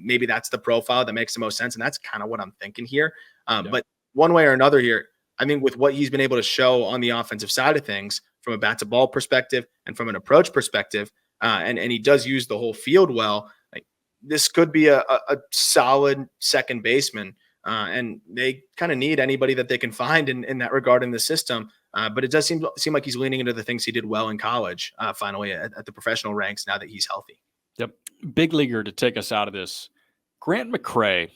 maybe that's the profile that makes the most sense. And that's kind of what I'm thinking here. But one way or another here, I mean, with what he's been able to show on the offensive side of things from a bat to ball perspective and from an approach perspective, and he does use the whole field well, like, this could be a solid second baseman. And they kind of need anybody that they can find in that regard in the system. But it does seem like he's leaning into the things he did well in college, finally at the professional ranks now that he's healthy. Yep. Big leaguer to take us out of this. Grant McCray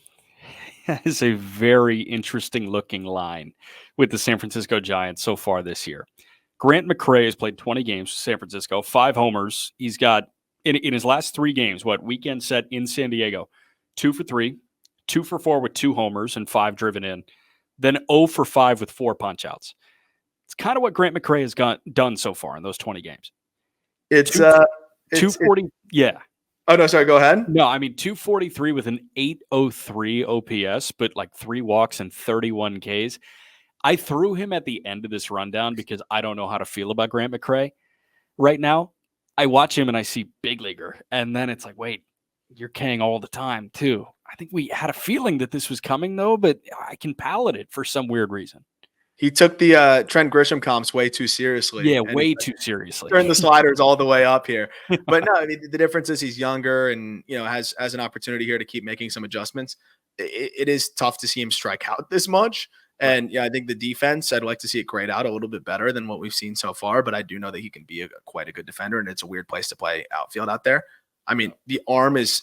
has a very interesting looking line with the San Francisco Giants so far this year. Grant McCray has played 20 games for San Francisco, 5 homers. He's got, in his last 3 games, weekend set in San Diego, 2 for 3, 2 for 4 with 2 homers and 5 driven in, then 0 for 5 with 4 punch-outs. It's kind of what Grant McCray has done so far in those 20 games. It's 240. Yeah. Oh, no, sorry. Go ahead. No, I mean, 243 with an 803 OPS, but like 3 walks and 31 Ks. I threw him at the end of this rundown because I don't know how to feel about Grant McCray right now. I watch him and I see big leaguer, and then it's like, wait, you're Kang all the time too. I think we had a feeling that this was coming though, but I can palate it for some weird reason. He took the Trent Grisham comps way too seriously. Yeah, way too seriously. Turned the sliders all the way up here. But no, I mean, the difference is he's younger and, has an opportunity here to keep making some adjustments. It is tough to see him strike out this much. And yeah, I think the defense, I'd like to see it grade out a little bit better than what we've seen so far. But I do know that he can be quite a good defender, and it's a weird place to play outfield out there. I mean, the arm is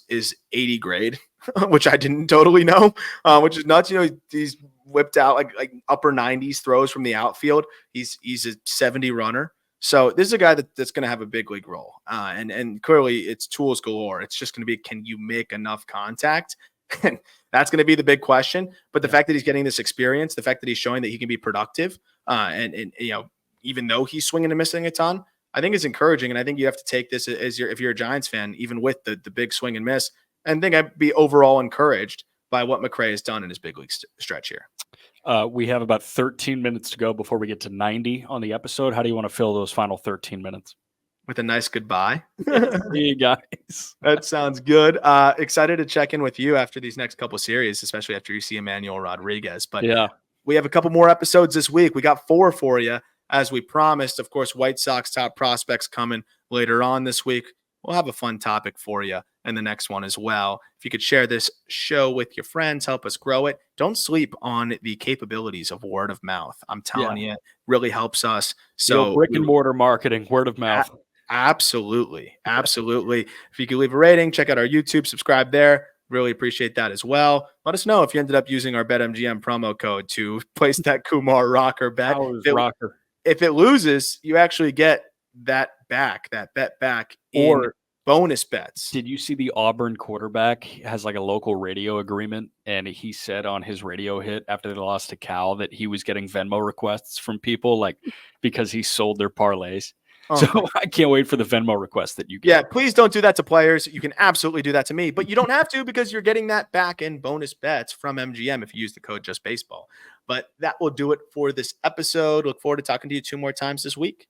80 grade, which I didn't totally know, which is nuts. He's whipped out like upper 90s throws from the outfield. He's a 70 runner. So this is a guy that's going to have a big league role. And clearly it's tools galore. It's just going to be, can you make enough contact? And that's going to be the big question. But the fact that he's getting this experience, the fact that he's showing that he can be productive, and even though he's swinging and missing a ton, I think it's encouraging. And I think you have to take this as if you're a Giants fan, even with the big swing and miss, and think I'd be overall encouraged by what McCray has done in his big league stretch here. We have about 13 minutes to go before we get to 90 on the episode. How do you want to fill those final 13 minutes? With a nice goodbye. See you guys. That sounds good. Excited to check in with you after these next couple series, especially after you see Emmanuel Rodriguez. But yeah, we have a couple more episodes this week. We got 4 for you, as we promised. Of course, White Sox top prospects coming later on this week. We'll have a fun topic for you in the next one as well. If you could share this show with your friends, help us grow it. Don't sleep on the capabilities of word of mouth. I'm telling you, it really helps us. So brick and mortar marketing, word of mouth. Absolutely. Absolutely. If you could leave a rating, check out our YouTube, subscribe there. Really appreciate that as well. Let us know if you ended up using our BetMGM promo code to place that Kumar Rocker bet. If it loses, you actually get that bet back in bonus bets. Did you see the Auburn quarterback has like a local radio agreement, and he said on his radio hit after they lost to Cal that he was getting Venmo requests from people because he sold their parlays. So I can't wait for the Venmo request that you get. Yeah, please don't do that to players. You can absolutely do that to me, but you don't have to, because you're getting that back in bonus bets from MGM if you use the code JustBaseball. But that will do it for this episode. Look forward to talking to you 2 more times this week.